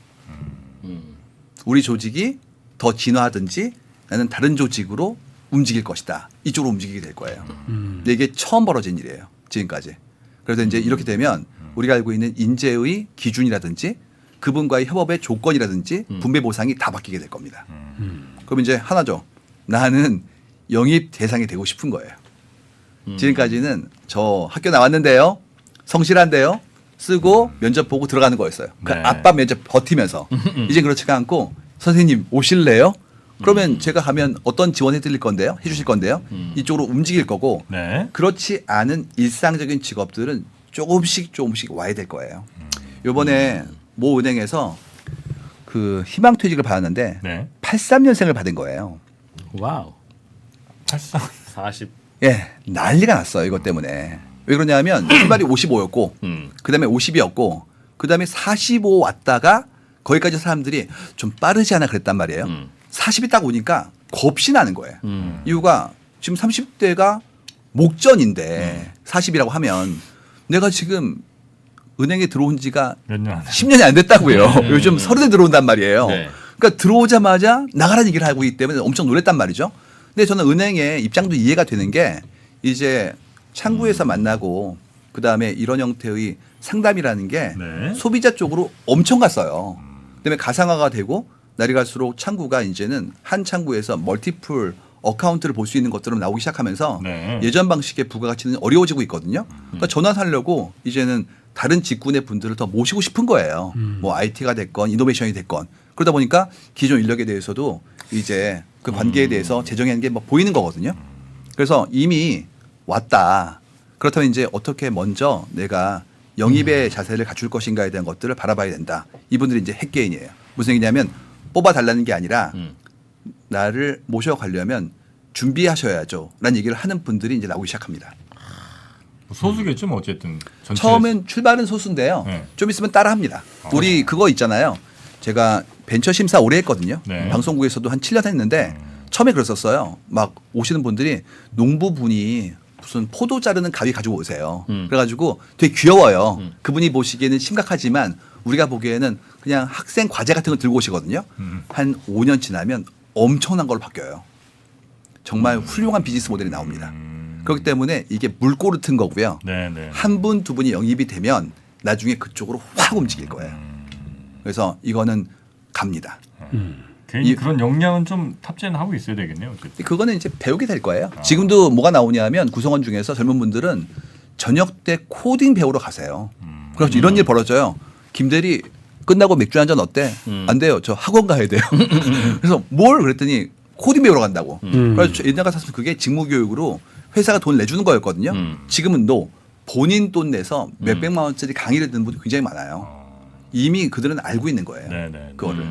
우리 조직이 더 진화하든지 나는 다른 조직으로 움직일 것이다. 이쪽으로 움직이게 될 거예요. 근데 이게 처음 벌어진 일이에요. 지금까지. 그래서 이제 이렇게 되면 우리가 알고 있는 인재의 기준이라든지 그분과의 협업의 조건이라든지 분배 보상이 다 바뀌게 될 겁니다. 그럼 이제 하나죠. 나는 영입 대상이 되고 싶은 거예요. 지금까지는 저 학교 나왔는데요. 성실한데요. 쓰고 면접 보고 들어가는 거였어요. 그 네. 아빠 면접 버티면서. 이제 그렇지가 않고 선생님 오실래요? 그러면 제가 가면 어떤 지원해 드릴 건데요? 해 주실 건데요? 이쪽으로 움직일 거고 네. 그렇지 않은 일상적인 직업들은 조금씩 와야 될 거예요. 요번에 모 은행에서 그 희망퇴직을 받았는데 네. 83년생을 받은 거예요. 와우. 83. 40. 예, 난리가 났어요. 이것 때문에. 왜 그러냐면 출발이 55였고 그다음에 50이었고 그다음에 45 왔다가 거기까지 사람들이 좀 빠르지 않아 그랬단 말이에요. 40이 딱 오니까 겁이 나는 거예요. 이유가 지금 30대가 목전인데 40이라고 하면 내가 지금 은행에 들어온 지가 몇 년 안 10년이 안 됐다고요. 요즘 30에 들어온단 말이에요. 네. 그러니까 들어오자마자 나가라는 얘기를 하고 있기 때문에 엄청 놀랬단 말이죠. 근데 저는 은행의 입장도 이해가 되는 게 이제 창구에서 만나고 그다음에 이런 형태의 상담이라는 게 네. 소비자 쪽으로 엄청 갔어요. 그다음에 가상화가 되고 날이 갈수록 창구가 이제는 한 창구에서 멀티플 어카운트를 볼 수 있는 것들은 나오기 시작하면서 네. 예전 방식의 부가가치는 어려워지고 있거든요. 그러니까 전환하려고 이제는 다른 직군의 분들을 더 모시고 싶은 거예요. 뭐 IT가 됐건 이노베이션이 됐건 그러다 보니까 기존 인력에 대해서도 이제 그 관계에 대해서 재정하는 게 뭐 보이는 거거든요. 그래서 이미 왔다. 그렇다면 이제 어떻게 먼저 내가 영입의 자세를 갖출 것인가에 대한 것들을 바라봐야 된다. 이분들이 이제 핵개인이에요. 무슨 얘기냐면 뽑아달라는 게 아니라 나를 모셔가려면 준비하셔야죠. 라는 얘기를 하는 분들이 이제 나오기 시작합니다. 소수겠죠, 뭐 어쨌든. 전체. 처음엔 출발은 소수인데요. 네. 좀 있으면 따라합니다. 우리 그거 있잖아요. 제가 벤처 심사 오래 했거든요. 네. 방송국에서도 한 7년 했는데 처음에 그랬었어요. 막 오시는 분들이 농부분이 무슨 포도 자르는 가위 가지고 오세요. 그래가지고 되게 귀여워요. 그분이 보시기에는 심각하지만 우리가 보기에는 그냥 학생 과제 같은 걸 들고 오시거든요. 한 5년 지나면 엄청난 걸로 바뀌어요. 정말 훌륭한 비즈니스 모델이 나옵니다. 그렇기 때문에 이게 물꼬를 튼 거고요. 네, 네. 한 분, 두 분이 영입이 되면 나중에 그쪽으로 확 움직일 거예요. 그래서 이거는 갑니다. 개인이 이- 그런 역량은 좀 탑재는 하고 있어야 되겠네요. 어쨌든. 그거는 이제 배우게 될 거예요. 지금도 뭐가 나오냐면 구성원 중에서 젊은 분들은 저녁 때 코딩 배우러 가세요. 그래서 이런 일 벌어져요. 김대리 끝나고 맥주 한 잔 어때? 안 돼요. 저 학원 가야 돼요. 그래서 뭘 그랬더니 코딩 배우러 간다고. 그래서 저 옛날 같았으면 그게 직무교육으로 회사가 돈 내주는 거였거든요. 지금은 본인 돈 내서 몇백만 원짜리 강의를 듣는 분이 굉장히 많아요. 이미 그들은 알고 있는 거예요. 네, 네. 그거를.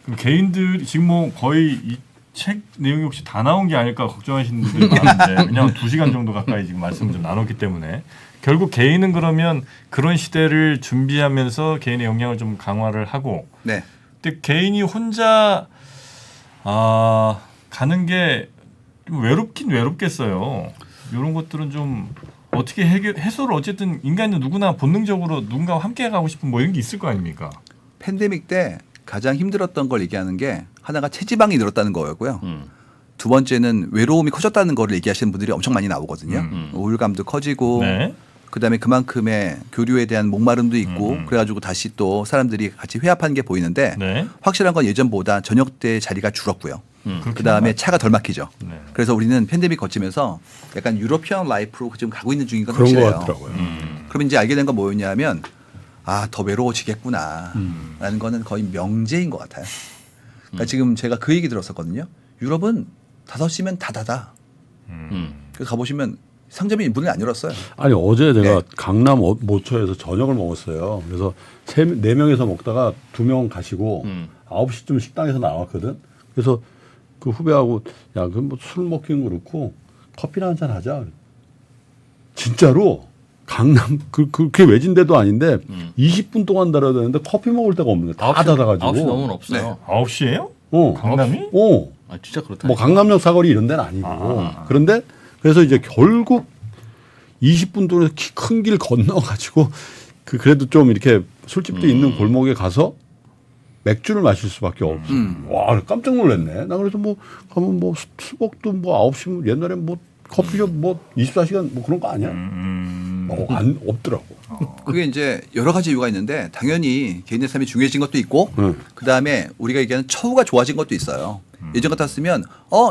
그럼 개인들 지금 뭐 거의 이 책 내용이 혹시 다 나온 게 아닐까 걱정하시는 분들이 많은데 왜냐하면 2시간 정도 가까이 지금 말씀을 좀 나눴기 때문에 결국 개인은 그러면 그런 시대를 준비하면서 개인의 역량을 좀 강화를 하고 네. 근데 개인이 혼자 가는 게 좀 외롭긴 외롭겠어요. 이런 것들은 좀 어떻게 해소를 어쨌든 인간은 누구나 본능적으로 누군가와 함께 가고 싶은 뭐 이런 게 있을 거 아닙니까? 팬데믹 때 가장 힘들었던 걸 얘기하는 게 하나가 체지방이 늘었다는 거였고요. 두 번째는 외로움이 커졌다는 걸 얘기하시는 분들이 엄청 많이 나오거든요. 우울감도 커지고 네. 그다음에 그만큼의 교류에 대한 목마름도 있고 그래가지고 다시 또 사람들이 같이 회합하는 게 보이는데 네. 확실한 건 예전보다 저녁 때 자리가 줄었고요. 그다음에 차가 덜 막히죠. 네. 그래서 우리는 팬데믹 거치면서 약간 유러피언 라이프로 지금 가고 있는 중인 건 그런 것 확실해요. 같더라고요. 그럼 이제 알게 된 건 뭐였냐면 더 외로워지겠구나 라는 거는 거의 명제인 것 같아요. 그러니까 지금 제가 그 얘기 들었었거든요. 유럽은 5시면 다 닫아. 그래서 가보시면 상점이 문을 안 열었어요. 아니 어제 내가 네. 강남 모처에서 저녁을 먹었어요. 그래서 네 명에서 먹다가 2명 가시고 9시쯤 식당에서 나왔거든. 그래서 그 후배하고 야, 그 뭐 술 먹기는 그렇고 커피나 한잔 하자. 진짜로 강남 그렇게 외진 데도 아닌데 20분 동안 달아야 되는데 커피 먹을 데가 없는 거야. 다 닫아가지고. 9시 넘으면 없어요. 9시에요? 강남이? 아 진짜 그렇다. 뭐 강남역 사거리 이런 데는 아니고. 그런데 그래서 이제 결국 20분 동안 큰 길 건너가지고 그래도 좀 이렇게 술집도 있는 골목에 가서 맥주를 마실 수밖에 없어. 와, 깜짝 놀랐네. 나 그래서 뭐 가면 뭐 수박도 뭐 9시면 옛날에 뭐 커피숍 뭐 24시간 뭐 그런 거 아니야? 없더라고. 그게 이제 여러 가지 이유가 있는데 당연히 개인의 삶이 중요해진 것도 있고 그다음에 우리가 얘기하는 처우가 좋아진 것도 있어요. 예전 같았으면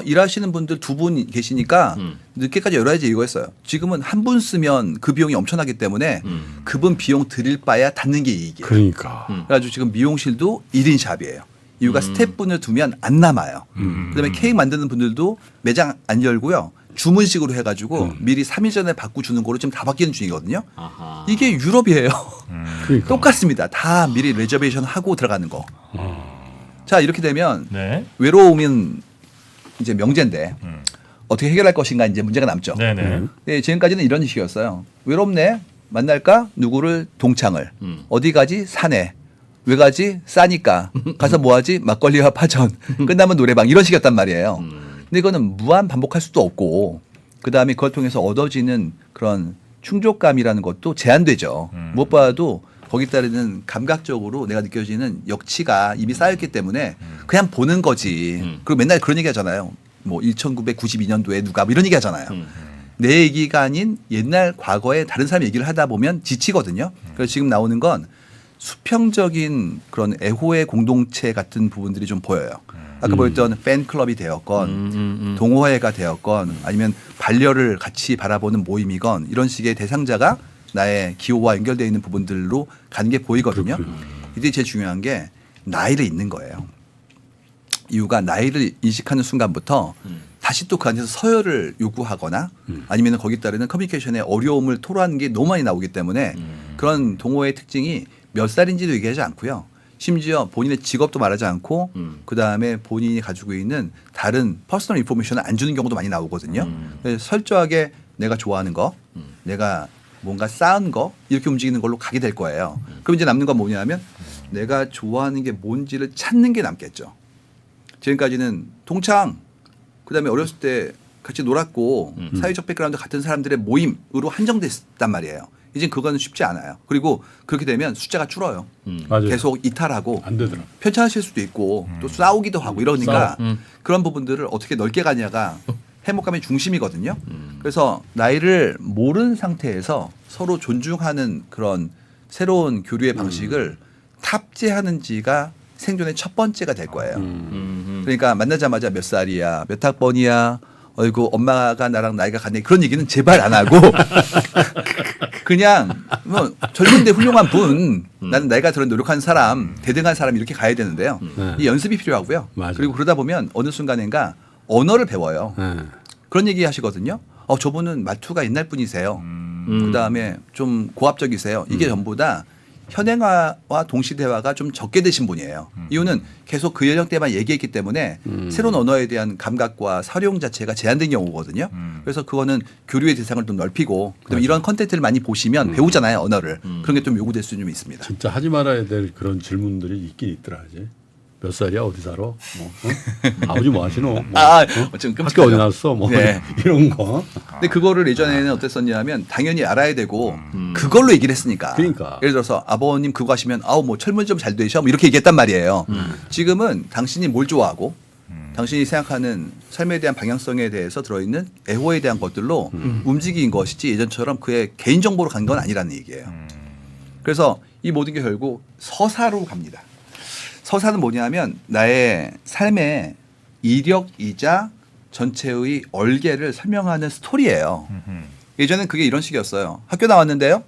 일하시는 분들 2분 계시니까 늦게까지 열어야지 이거였어요. 지금은 한 분 쓰면 그 비용이 엄청나기 때문에 그분 비용 드릴 바야 닫는 게 이익이에요. 그러니까. 그래가지고 지금 미용실도 1인 샵이에요. 이유가 스태프분을 두면 안 남아요. 그다음에 케이크 만드는 분들도 매장 안 열고요. 주문식으로 해가지고 미리 3일 전에 바꾸 주는 거로 지금 다 바뀌는 중이거든요. 아하. 이게 유럽이에요. 그러니까. 똑같습니다. 다 미리 레저베이션 하고 들어가는 거. 자 이렇게 되면 네. 외로움은 이제 명제인데 어떻게 해결할 것인가 이제 문제가 남죠. 네네. 네, 지금까지는 이런 식이었어요. 외롭네 만날까 누구를 동창을 어디 가지 산에 왜 가지 싸니까 가서 뭐하지 막걸리와 파전 끝나면 노래방 이런 식이었단 말이에요. 근데 이거는 무한 반복할 수도 없고 그다음에 그걸 통해서 얻어지는 그런 충족감이라는 것도 제한되죠. 무엇보다도 거기 따르는 감각적으로 내가 느껴지는 역치가 이미 쌓였기 때문에 그냥 보는 거지. 그리고 맨날 그런 얘기 하잖아요. 뭐 1992년도에 누가 뭐 이런 얘기 하잖아요. 내 얘기가 아닌 옛날 과거에 다른 사람 얘기를 하다 보면 지치거든요. 그래서 지금 나오는 건 수평적인 그런 애호의 공동체 같은 부분들이 좀 보여요. 아까 보였던 팬클럽이 되었건 동호회가 되었건 아니면 반려를 같이 바라보는 모임이건 이런 식의 대상자가 나의 기호와 연결되어 있는 부분들로 가는 게 보이거든요. 이게 제일 중요한 게 나이를 잊는 거예요. 이유가 나이를 인식하는 순간부터 다시 또 그 안에서 서열을 요구하거나 아니면 거기 따르는 커뮤니케이션의 어려움을 토로하는 게 너무 많이 나오기 때문에 그런 동호회의 특징이 몇 살인지도 얘기하지 않고요. 심지어 본인의 직업도 말하지 않고 그다음에 본인이 가지고 있는 다른 퍼스널 인포메이션을 안 주는 경우도 많이 나오거든요. 그래서 철저하게 내가 좋아하는 거, 내가 뭔가 쌓은 거 이렇게 움직이는 걸로 가게 될 거예요. 그럼 이제 남는 건 뭐냐면 내가 좋아하는 게 뭔지를 찾는 게 남겠죠. 지금까지는 동창 그다음에 어렸을 때 같이 놀았고 사회적 백그라운드 같은 사람들의 모임으로 한정됐단 말이에요. 이제 그거는 쉽지 않아요. 그리고 그렇게 되면 숫자가 줄어요. 맞아요. 계속 이탈하고 안 되더라. 편찮으실 수도 있고 또 싸우기도 하고 이러니까 그런 부분들을 어떻게 넓게 가냐가 행복감의 중심이거든요. 그래서 나이를 모르는 상태에서 서로 존중하는 그런 새로운 교류의 방식을 탑재하는지가 생존의 첫 번째가 될 거예요. 그러니까 만나자마자 몇 살이야, 몇 학번이야, 어이구 엄마가 나랑 나이가 같네 그런 얘기는 제발 안 하고 그냥 뭐 젊은데 훌륭한 분, 나는 나이가 들어 노력한 사람, 대등한 사람 이렇게 가야 되는데요. 이 연습이 필요하고요. 맞아요. 그리고 그러다 보면 어느 순간인가 언어를 배워요. 그런 얘기 하시거든요. 저분은 말투가 옛날 분이세요. 그다음에 좀 고압적이세요. 이게 전부 다 현행화와 동시대화가 좀 적게 되신 분이에요. 이유는 계속 그 연령대만 얘기했기 때문에 새로운 언어에 대한 감각과 사용 자체가 제한된 경우거든요. 그래서 그거는 교류의 대상을 좀 넓히고 그다음에 이런 컨텐츠를 많이 보시면 배우잖아요. 언어를. 그런 게 좀 요구될 수 좀 있습니다. 진짜 하지 말아야 될 그런 질문들이 있긴 있더라. 이제. 몇 살이야? 어디 살아? 뭐, 아버지 뭐 하시노? 뭐, 좀 학교 끔찍하죠. 어디 나왔어? 뭐 네. 이런 거. 근데 그거를 예전에는 어땠었냐면 당연히 알아야 되고 그걸로 얘기를 했으니까. 그러니까. 예를 들어서 아버님 그거 하시면 뭐 철물점 잘 되셔 뭐 이렇게 얘기했단 말이에요. 지금은 당신이 뭘 좋아하고 당신이 생각하는 삶에 대한 방향성에 대해서 들어있는 애호에 대한 것들로 움직인 것이지 예전처럼 그의 개인정보로 간 건 아니라는 얘기예요. 그래서 이 모든 게 결국 서사로 갑니다. 서사는 뭐냐면 나의 삶의 이력이자 전체의 얼개를 설명하는 스토리예요. 예전엔 그게 이런 식이었어요. 학교 나왔는데요.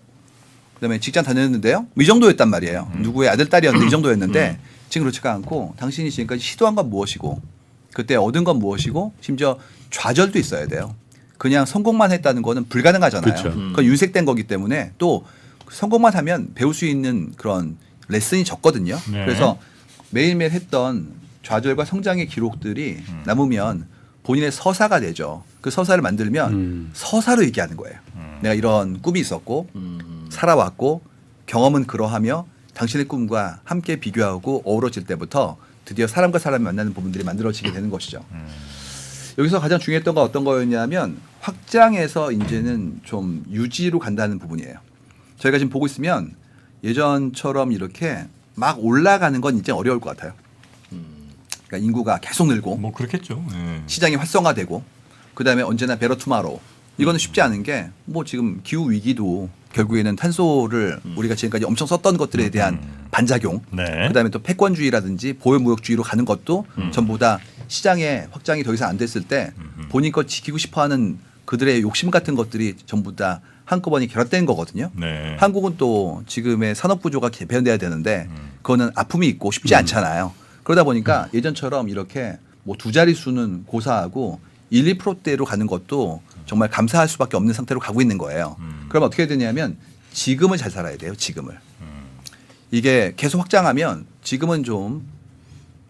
그다음에 직장 다녔는데요. 이 정도였단 말이에요. 누구의 아들 딸이었는데 이 정도였는데 지금 그렇지가 않고 당신이 지금까지 시도한 건 무엇이고 그때 얻은 건 무엇이고 심지어 좌절도 있어야 돼요. 그냥 성공만 했다는 거는 불가능하잖아요. 그쵸. 그건 윤색된 거기 때문에 또 성공만 하면 배울 수 있는 그런 레슨이 적거든요. 네. 그래서 매일매일 했던 좌절과 성장의 기록들이 남으면 본인의 서사가 되죠. 그 서사를 만들면 서사로 얘기하는 거예요. 내가 이런 꿈이 있었고 살아왔고 경험은 그러하며 당신의 꿈과 함께 비교하고 어우러질 때부터 드디어 사람과 사람이 만나는 부분들이 만들어지게 되는 것이죠. 여기서 가장 중요했던 건 어떤 거였냐면 확장해서 이제는 좀 유지로 간다는 부분이에요. 저희가 지금 보고 있으면 예전처럼 이렇게 막 올라가는 건 이제 어려울 것 같아요. 그러니까 인구가 계속 늘고 뭐 그렇겠죠. 네. 시장이 활성화되고 그다음에 언제나 베러 투마로 이거는 쉽지 않은 게 뭐 지금 기후 위기도 결국에는 탄소를 우리가 지금까지 엄청 썼던 것들에 대한 반작용 네. 그다음에 또 패권주의라든지 보호무역주의로 가는 것도 전부 다 시장의 확장이 더 이상 안 됐을 때 본인 것 지키고 싶어하는 그들의 욕심 같은 것들이 전부 다 한꺼번에 결합된 거거든요. 네. 한국은 또 지금의 산업 구조가 개편돼야 되는데 그거는 아픔이 있고 쉽지 않잖아요. 그러다 보니까 예전처럼 이렇게 뭐 두 자릿수는 고사하고 1, 2%대로 가는 것도 정말 감사할 수밖에 없는 상태로 가고 있는 거예요. 그럼 어떻게 되냐면 지금을 잘 살아야 돼요. 지금을. 이게 계속 확장하면 지금은 좀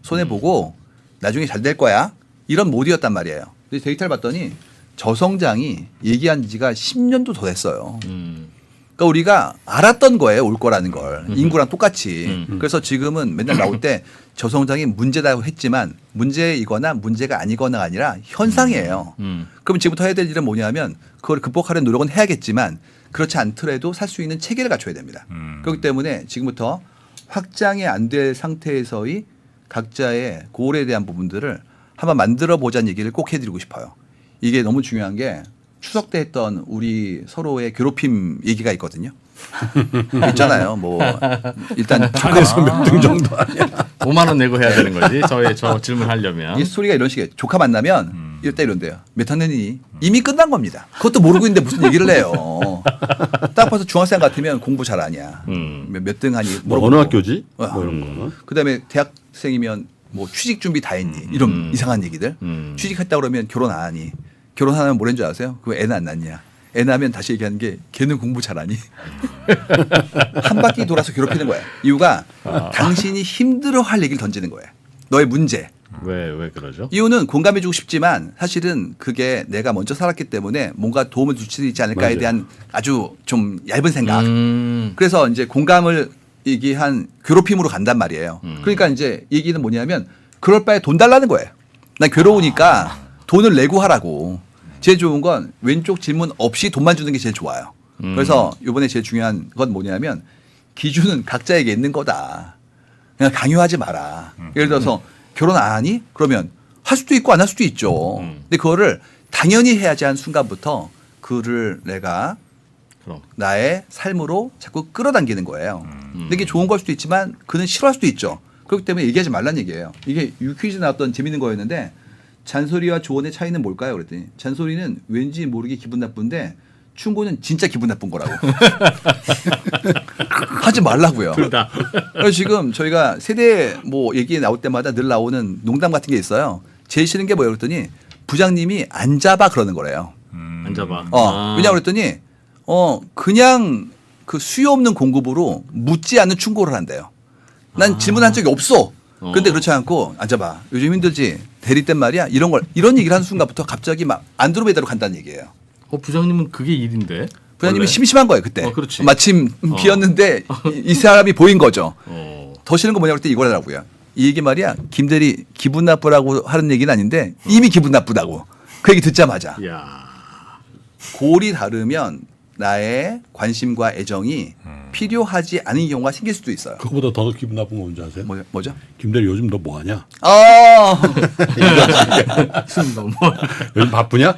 손해보고 나중에 잘 될 거야. 이런 모드였단 말이에요. 근데 데이터를 봤더니 저성장이 얘기한 지가 10년도 더 됐어요. 그러니까 우리가 알았던 거예요. 올 거라는 걸. 인구랑 똑같이. 그래서 지금은 맨날 나올 때 저성장이 문제다고 했지만 문제이거나 문제가 아니거나 아니라 현상이에요. 그럼 지금부터 해야 될 일은 뭐냐면 그걸 극복하려는 노력은 해야겠지만 그렇지 않더라도 살 수 있는 체계를 갖춰야 됩니다. 그렇기 때문에 지금부터 확장이 안 될 상태에서의 각자의 고을에 대한 부분들을 한번 만들어 보자는 얘기를 꼭 해드리고 싶어요. 이게 너무 중요한 게 추석 때 했던 우리 서로의 괴롭힘 얘기가 있거든요. 있잖아요. 뭐 일단 한에서 몇 등 정도 아니야. 5만 원 내고 해야 되는 거지. 저 질문하려면. 이 스토리가 이런 식이에요. 조카 만나면 이랬다 이런데요. 몇 학년이니? 이미 끝난 겁니다. 그것도 모르고 있는데 무슨 얘기를 해요. 딱 봐서 중학생 같으면 공부 잘하냐. 몇 등 하니? 뭐 어느 학교지? 뭐 이런 거. 그다음에 대학생이면 뭐 취직 준비 다 했니? 이런 이상한 얘기들. 취직했다 그러면 결혼 안 하니? 결혼하면 뭐라는 줄 아세요? 그 애는 안 낳냐? 애 낳으면 다시 얘기하는 게 걔는 공부 잘하니? 한 바퀴 돌아서 괴롭히는 거야. 이유가 당신이 힘들어할 얘기를 던지는 거예요. 너의 문제. 왜 그러죠? 이유는 공감해주고 싶지만 사실은 그게 내가 먼저 살았기 때문에 뭔가 도움을 줄 수 있지 않을까에 맞아요. 대한 아주 좀 얇은 생각. 음. 그래서 이제 공감을 얘기한 괴롭힘으로 간단 말이에요. 그러니까 이제 얘기는 뭐냐면 그럴 바에 돈 달라는 거예요. 난 괴로우니까 돈을 내고 하라고. 제일 좋은 건 왼쪽 질문 없이 돈만 주는 게 제일 좋아요. 그래서 이번에 제일 중요한 건 뭐냐면 기준은 각자에게 있는 거다. 그냥 강요하지 마라. 예를 들어서 결혼 안 하니? 그러면 할 수도 있고 안 할 수도 있죠. 근데 그거를 당연히 해야지 한 순간부터 그를 내가 그럼. 나의 삶으로 자꾸 끌어당기는 거예요. 근데 이게 좋은 걸 수도 있지만 그는 싫어할 수도 있죠. 그렇기 때문에 얘기하지 말라는 얘기예요. 이게 유퀴즈 나왔던 재밌는 거였는데 잔소리와 조언의 차이는 뭘까요? 그랬더니 잔소리는 왠지 모르게 기분 나쁜데 충고는 진짜 기분 나쁜 거라고. 하지 말라고요. 둘다. 그래서 지금 저희가 세대 뭐 얘기 나올 때마다 늘 나오는 농담 같은 게 있어요. 제일 싫은 게 뭐예요? 그랬더니 부장님이 앉아봐 그러는 거래요. 앉아봐. 왜냐 그랬더니 그냥 그 수요 없는 공급으로 묻지 않는 충고를 한대요. 난 질문한 적이 없어. 근데 그렇지 않고 앉아봐. 요즘 힘들지. 대리 땐 말이야. 이런 얘기를 하는 순간부터 갑자기 막 안드로메다로 간다는 얘기예요. 부장님은 그게 일인데. 부장님이 원래? 심심한 거예요 그때. 그렇지. 마침 비었는데 이 사람이 보인 거죠. 어. 더 싫은 건 뭐냐고 그랬더니 이거라고요. 이 얘기 말이야. 김대리 기분 나쁘라고 하는 얘기는 아닌데 이미 기분 나쁘다고. 그 얘기 듣자마자. 야. 골이 다르면 나의 관심과 애정이 필요하지 않은 경우가 생길 수도 있어요. 그거보다 더 기분 나쁜 건 뭔지 아세요? 뭐죠? 김대리 요즘 너 뭐 하냐? 너무. 요즘 바쁘냐?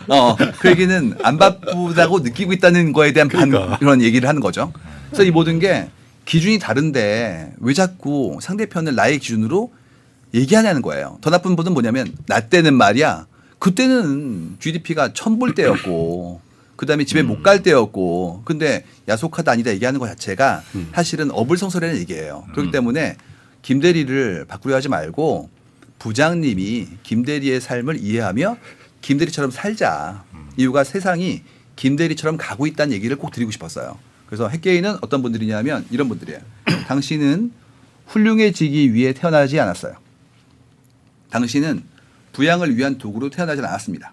그 얘기는 안 바쁘다고 느끼고 있다는 거에 대한 그러니까. 그런 얘기를 하는 거죠. 그래서 이 모든 게 기준이 다른데 왜 자꾸 상대편을 나의 기준으로 얘기하냐는 거예요. 더 나쁜 분은 뭐냐면 나 때는 말이야. 그때는 GDP가 1,000불 때였고 그다음에 집에 못 갈 때였고 근데 야속하다 아니다 얘기하는 것 자체가 사실은 어불성설이라는 얘기예요. 그렇기 때문에 김대리를 바꾸려 하지 말고 부장님이 김대리의 삶을 이해하며 김대리처럼 살자. 이유가 세상이 김대리처럼 가고 있다는 얘기를 꼭 드리고 싶었어요. 그래서 핵개인은 어떤 분들이냐면 이런 분들이에요. 당신은 훌륭해지기 위해 태어나지 않았어요. 당신은 부양을 위한 도구로 태어나지 않았습니다.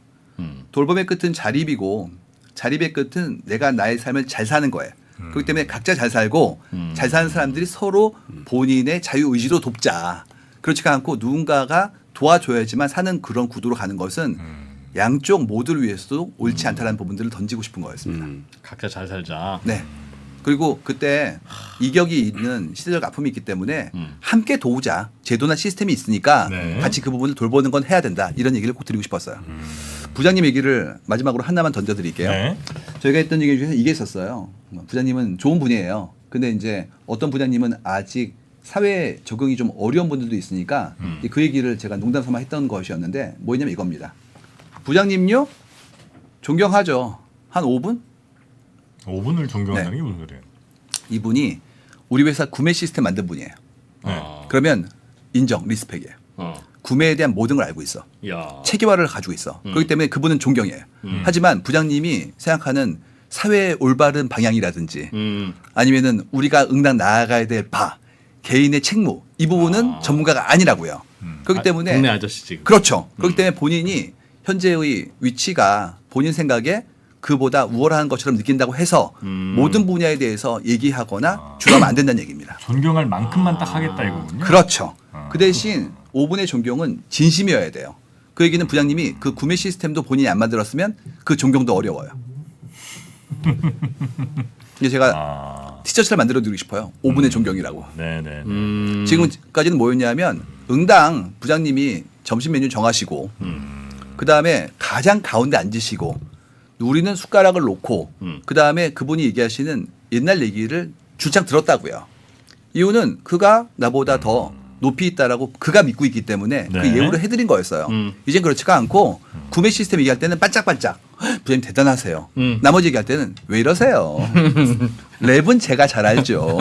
돌봄의 끝은 자립이고 자립의 끝은 내가 나의 삶을 잘 사는 거예요. 그렇기 때문에 각자 잘 살고 잘 사는 사람들이 서로 본인의 자유의지로 돕자. 그렇지가 않고 누군가가 도와줘야지만 사는 그런 구도로 가는 것은 양쪽 모두를 위해서도 옳지 않다는 부분들을 던지고 싶은 거였습니다. 각자 잘 살자. 네. 그리고 그때 이격이 있는 시대적 아픔이 있기 때문에 함께 도우자. 제도나 시스템이 있으니까 네. 같이 그 부분을 돌보는 건 해야 된다. 이런 얘기를 꼭 드리고 싶었어요. 부장님 얘기를 마지막으로 하나만 던져드릴게요. 네. 저희가 했던 얘기 중에서 이게 있었어요. 부장님은 좋은 분이에요. 근데 이제 어떤 부장님은 아직 사회 적응이 좀 어려운 분들도 있으니까 그 얘기를 제가 농담 삼아 했던 것이었는데 뭐냐면 이겁니다. 부장님요? 존경하죠. 한 5분? 5분을 존경한다는 네. 게 무슨 소리예요? 이분이 우리 회사 구매 시스템 만든 분이에요. 네. 그러면 인정, 리스펙이에요. 구매에 대한 모든 걸 알고 있어. 야. 체계화를 가지고 있어. 그렇기 때문에 그분은 존경해요. 하지만 부장님이 생각하는 사회의 올바른 방향이라든지 아니면은 우리가 응당 나아가야 될 바, 개인의 책무 이 부분은 전문가가 아니라고요. 그렇기 때문에 동네 아저씨 지금. 그렇죠. 그렇기 때문에 본인이 현재의 위치가 본인 생각에 그보다 우월한 것처럼 느낀다고 해서 모든 분야에 대해서 얘기하거나 주도하면 안 된다는 얘기입니다. 존경할 만큼만 딱 하겠다 이거군요. 그렇죠. 그 대신 5분의 존경은 진심이어야 돼요. 그 얘기는 부장님이 그 구매 시스템도 본인이 안 만들었으면 그 존경도 어려워요. 이게 제가 티셔츠를 만들어드리고 싶어요. 5분의 존경이라고. 네네. 지금까지는 뭐였냐면 응당 부장님이 점심 메뉴 정하시고 그 다음에 가장 가운데 앉으시고 우리는 숟가락을 놓고 그 다음에 그분이 얘기하시는 옛날 얘기를 줄창 들었다고요. 이유는 그가 나보다 더 높이 있다라고 그가 믿고 있기 때문에 그 네. 예우를 해드린 거였어요. 이젠 그렇지가 않고 구매 시스템 얘기할 때는 반짝반짝 부장님 대단하세요. 나머지 얘기할 때는 왜 이러세요. 랩은 제가 잘 알죠.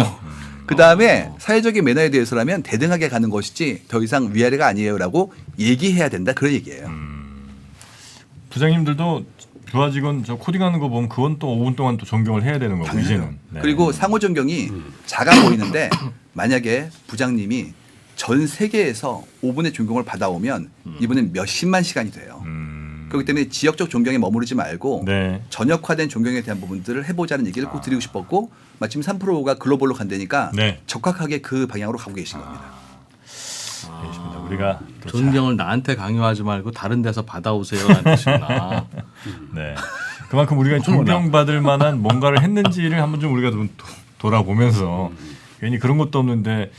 그 다음에 사회적인 매너에 대해서라면 대등하게 가는 것이지 더 이상 위아래가 아니에요라고 얘기해야 된다 그런 얘기예요. 부장님들도 부하 직원 저 코딩하는 거 보면 그건 또 5분 동안 또 존경을 해야 되는 거고 이제는. 네. 그리고 상호 존경이 작아 보이는데 만약에 부장님이 전 세계에서 5분의 존경을 받아오면 이분은 몇십만 시간이 돼요. 그렇기 때문에 지역적 존경에 머무르지 말고 네. 전역화된 존경에 대한 부분들을 해보자는 얘기를 꼭 드리고 싶었고 마침 3프로가 글로벌로 간다니까 네. 적확하게 그 방향으로 가고 계신 겁니다. 알겠습니다. 우리가 또 존경을 나한테 강요하지 말고 다른 데서 받아오세요라는 뜻이구나. 네. 그만큼 우리가 존경받을 만한 뭔가를 했는지를 한번 좀 우리가 좀 돌아보면서 괜히 그런 것도 없는데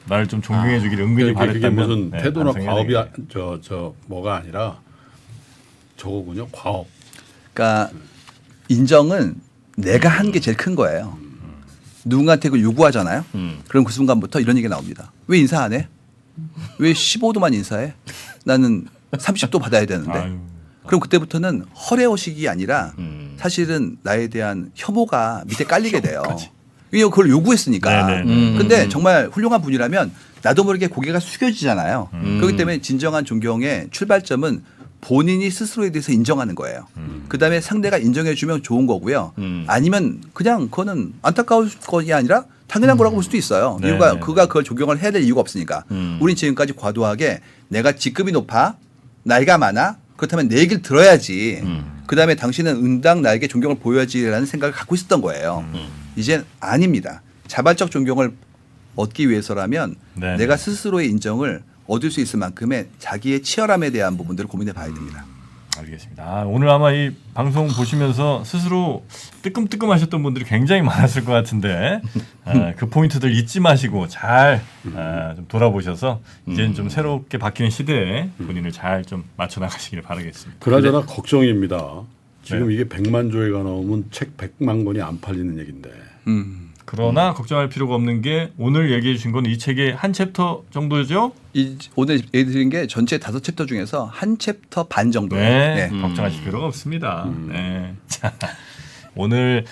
나를 좀 존경해 주기를 은근히 그게 바랬다면 무슨 네, 태도나 반성해야 과업이 되겠네요. 저 뭐가 아니라 저거군요. 과업. 그러니까 인정은 내가 한 게 제일 큰 거예요. 누군가한테 그걸 요구하잖아요. 그럼 그 순간부터 이런 얘기가 나옵니다. 왜 인사 안 해? 왜 15도만 인사해? 나는 30도 받아야 되는데. 아유. 그럼 그때부터는 허례허식이 아니라 사실은 나에 대한 혐오가 밑에 깔리게 돼요. 왜냐면 그걸 요구했으니까. 네네. 근데 정말 훌륭한 분이라면 나도 모르게 고개가 숙여지잖아요. 그렇기 때문에 진정한 존경의 출발점은 본인이 스스로에 대해서 인정하는 거예요. 그다음에 상대가 인정해 주면 좋은 거고요. 아니면 그냥 그거는 안타까울 것이 아니라 당연한 거라고 볼 수도 있어요. 네, 이유가 네, 그가 그걸 존경을 해야 될 이유가 없으니까. 우린 지금까지 과도하게 내가 직급이 높아 나이가 많아 그렇다면 내 얘기를 들어야지. 그다음에 당신은 응당 나에게 존경을 보여야지라는 생각을 갖고 있었던 거예요. 이젠 아닙니다. 자발적 존경을 얻기 위해서라면 네, 내가 네. 스스로의 인정을 얻을 수 있을 만큼의 자기의 치열함에 대한 부분들을 고민해 봐야 됩니다. 알겠습니다. 오늘 아마 이 방송 보시면서 스스로 뜨끔뜨끔하셨던 분들이 굉장히 많았을 것 같은데 그 포인트들 잊지 마시고 잘 좀 돌아보셔서 이제는 좀 새롭게 바뀌는 시대에 본인을 잘 좀 맞춰 나가시길 바라겠습니다. 그나저나 걱정입니다. 지금 네. 이게 100만 조회가 나오면 책 100만 권이 안 팔리는 얘긴데. 그러나 걱정할 필요가 없는 게 오늘 얘기해 주신 건 이 책의 한 챕터 정도죠? 오늘 얘기 드린 게 전체 5챕터 중에서 한 챕터 반 정도. 네, 걱정하실 필요가 없습니다. 네. 자, 오늘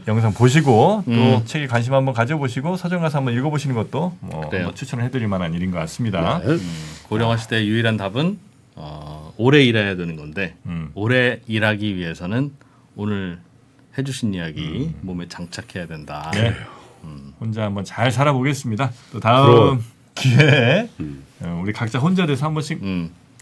영상 보시고 또 책에 관심 한번 가져보시고 서점 가서 한번 읽어보시는 것도 그래요. 한번 추천을 해드릴 만한 일인 것 같습니다. 네. 고령화 시대의 유일한 답은 오래 일해야 되는 건데 음. 오래 일하기 위해서는 오늘 해주신 이야기 몸에 장착해야 된다. 네. 혼자 한번 잘 살아보겠습니다. 또 다음 그럼. 기회에 우리 각자 혼자 돼서 한 번씩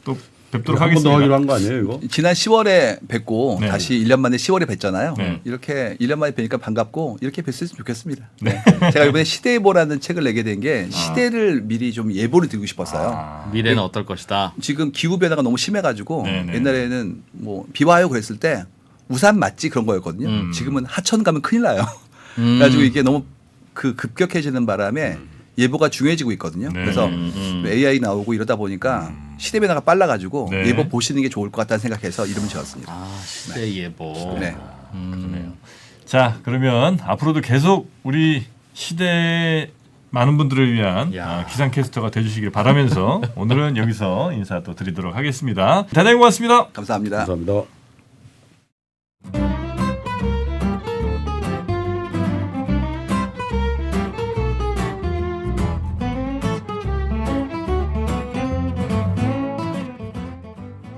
또 뵙도록 한 번 더 하겠습니다. 하기로 한 거 아니에요, 이거? 지난 10월에 뵙고 네. 다시 1년 만에 10월에 뵀잖아요. 네. 이렇게 1년 만에 뵈니까 반갑고 이렇게 뵀으면 좋겠습니다. 네. 제가 이번에 시대예보라는 책을 내게 된 게 시대를 미리 좀 예보를 드리고 싶었어요. 아, 미래는 어떨 것이다. 지금 기후 변화가 너무 심해가지고 네네. 옛날에는 뭐 비 와요 그랬을 때 우산 맞지 그런 거였거든요. 지금은 하천 가면 큰일 나요. 그래가지고 이게 너무 그 급격해지는 바람에 예보가 중요해지고 있거든요. 네. 그래서 AI 나오고 이러다 보니까 시대 변화가 빨라가지고 네. 예보 보시는 게 좋을 것 같다는 생각해서 이름을 지었습니다. 아, 시대 예보. 네. 그러네요. 자, 그러면 앞으로도 계속 우리 시대 많은 분들을 위한 야. 기상캐스터가 되주시길 바라면서 오늘은 여기서 인사 또 드리도록 하겠습니다. 대단히 고맙습니다. 감사합니다. 감사합니다.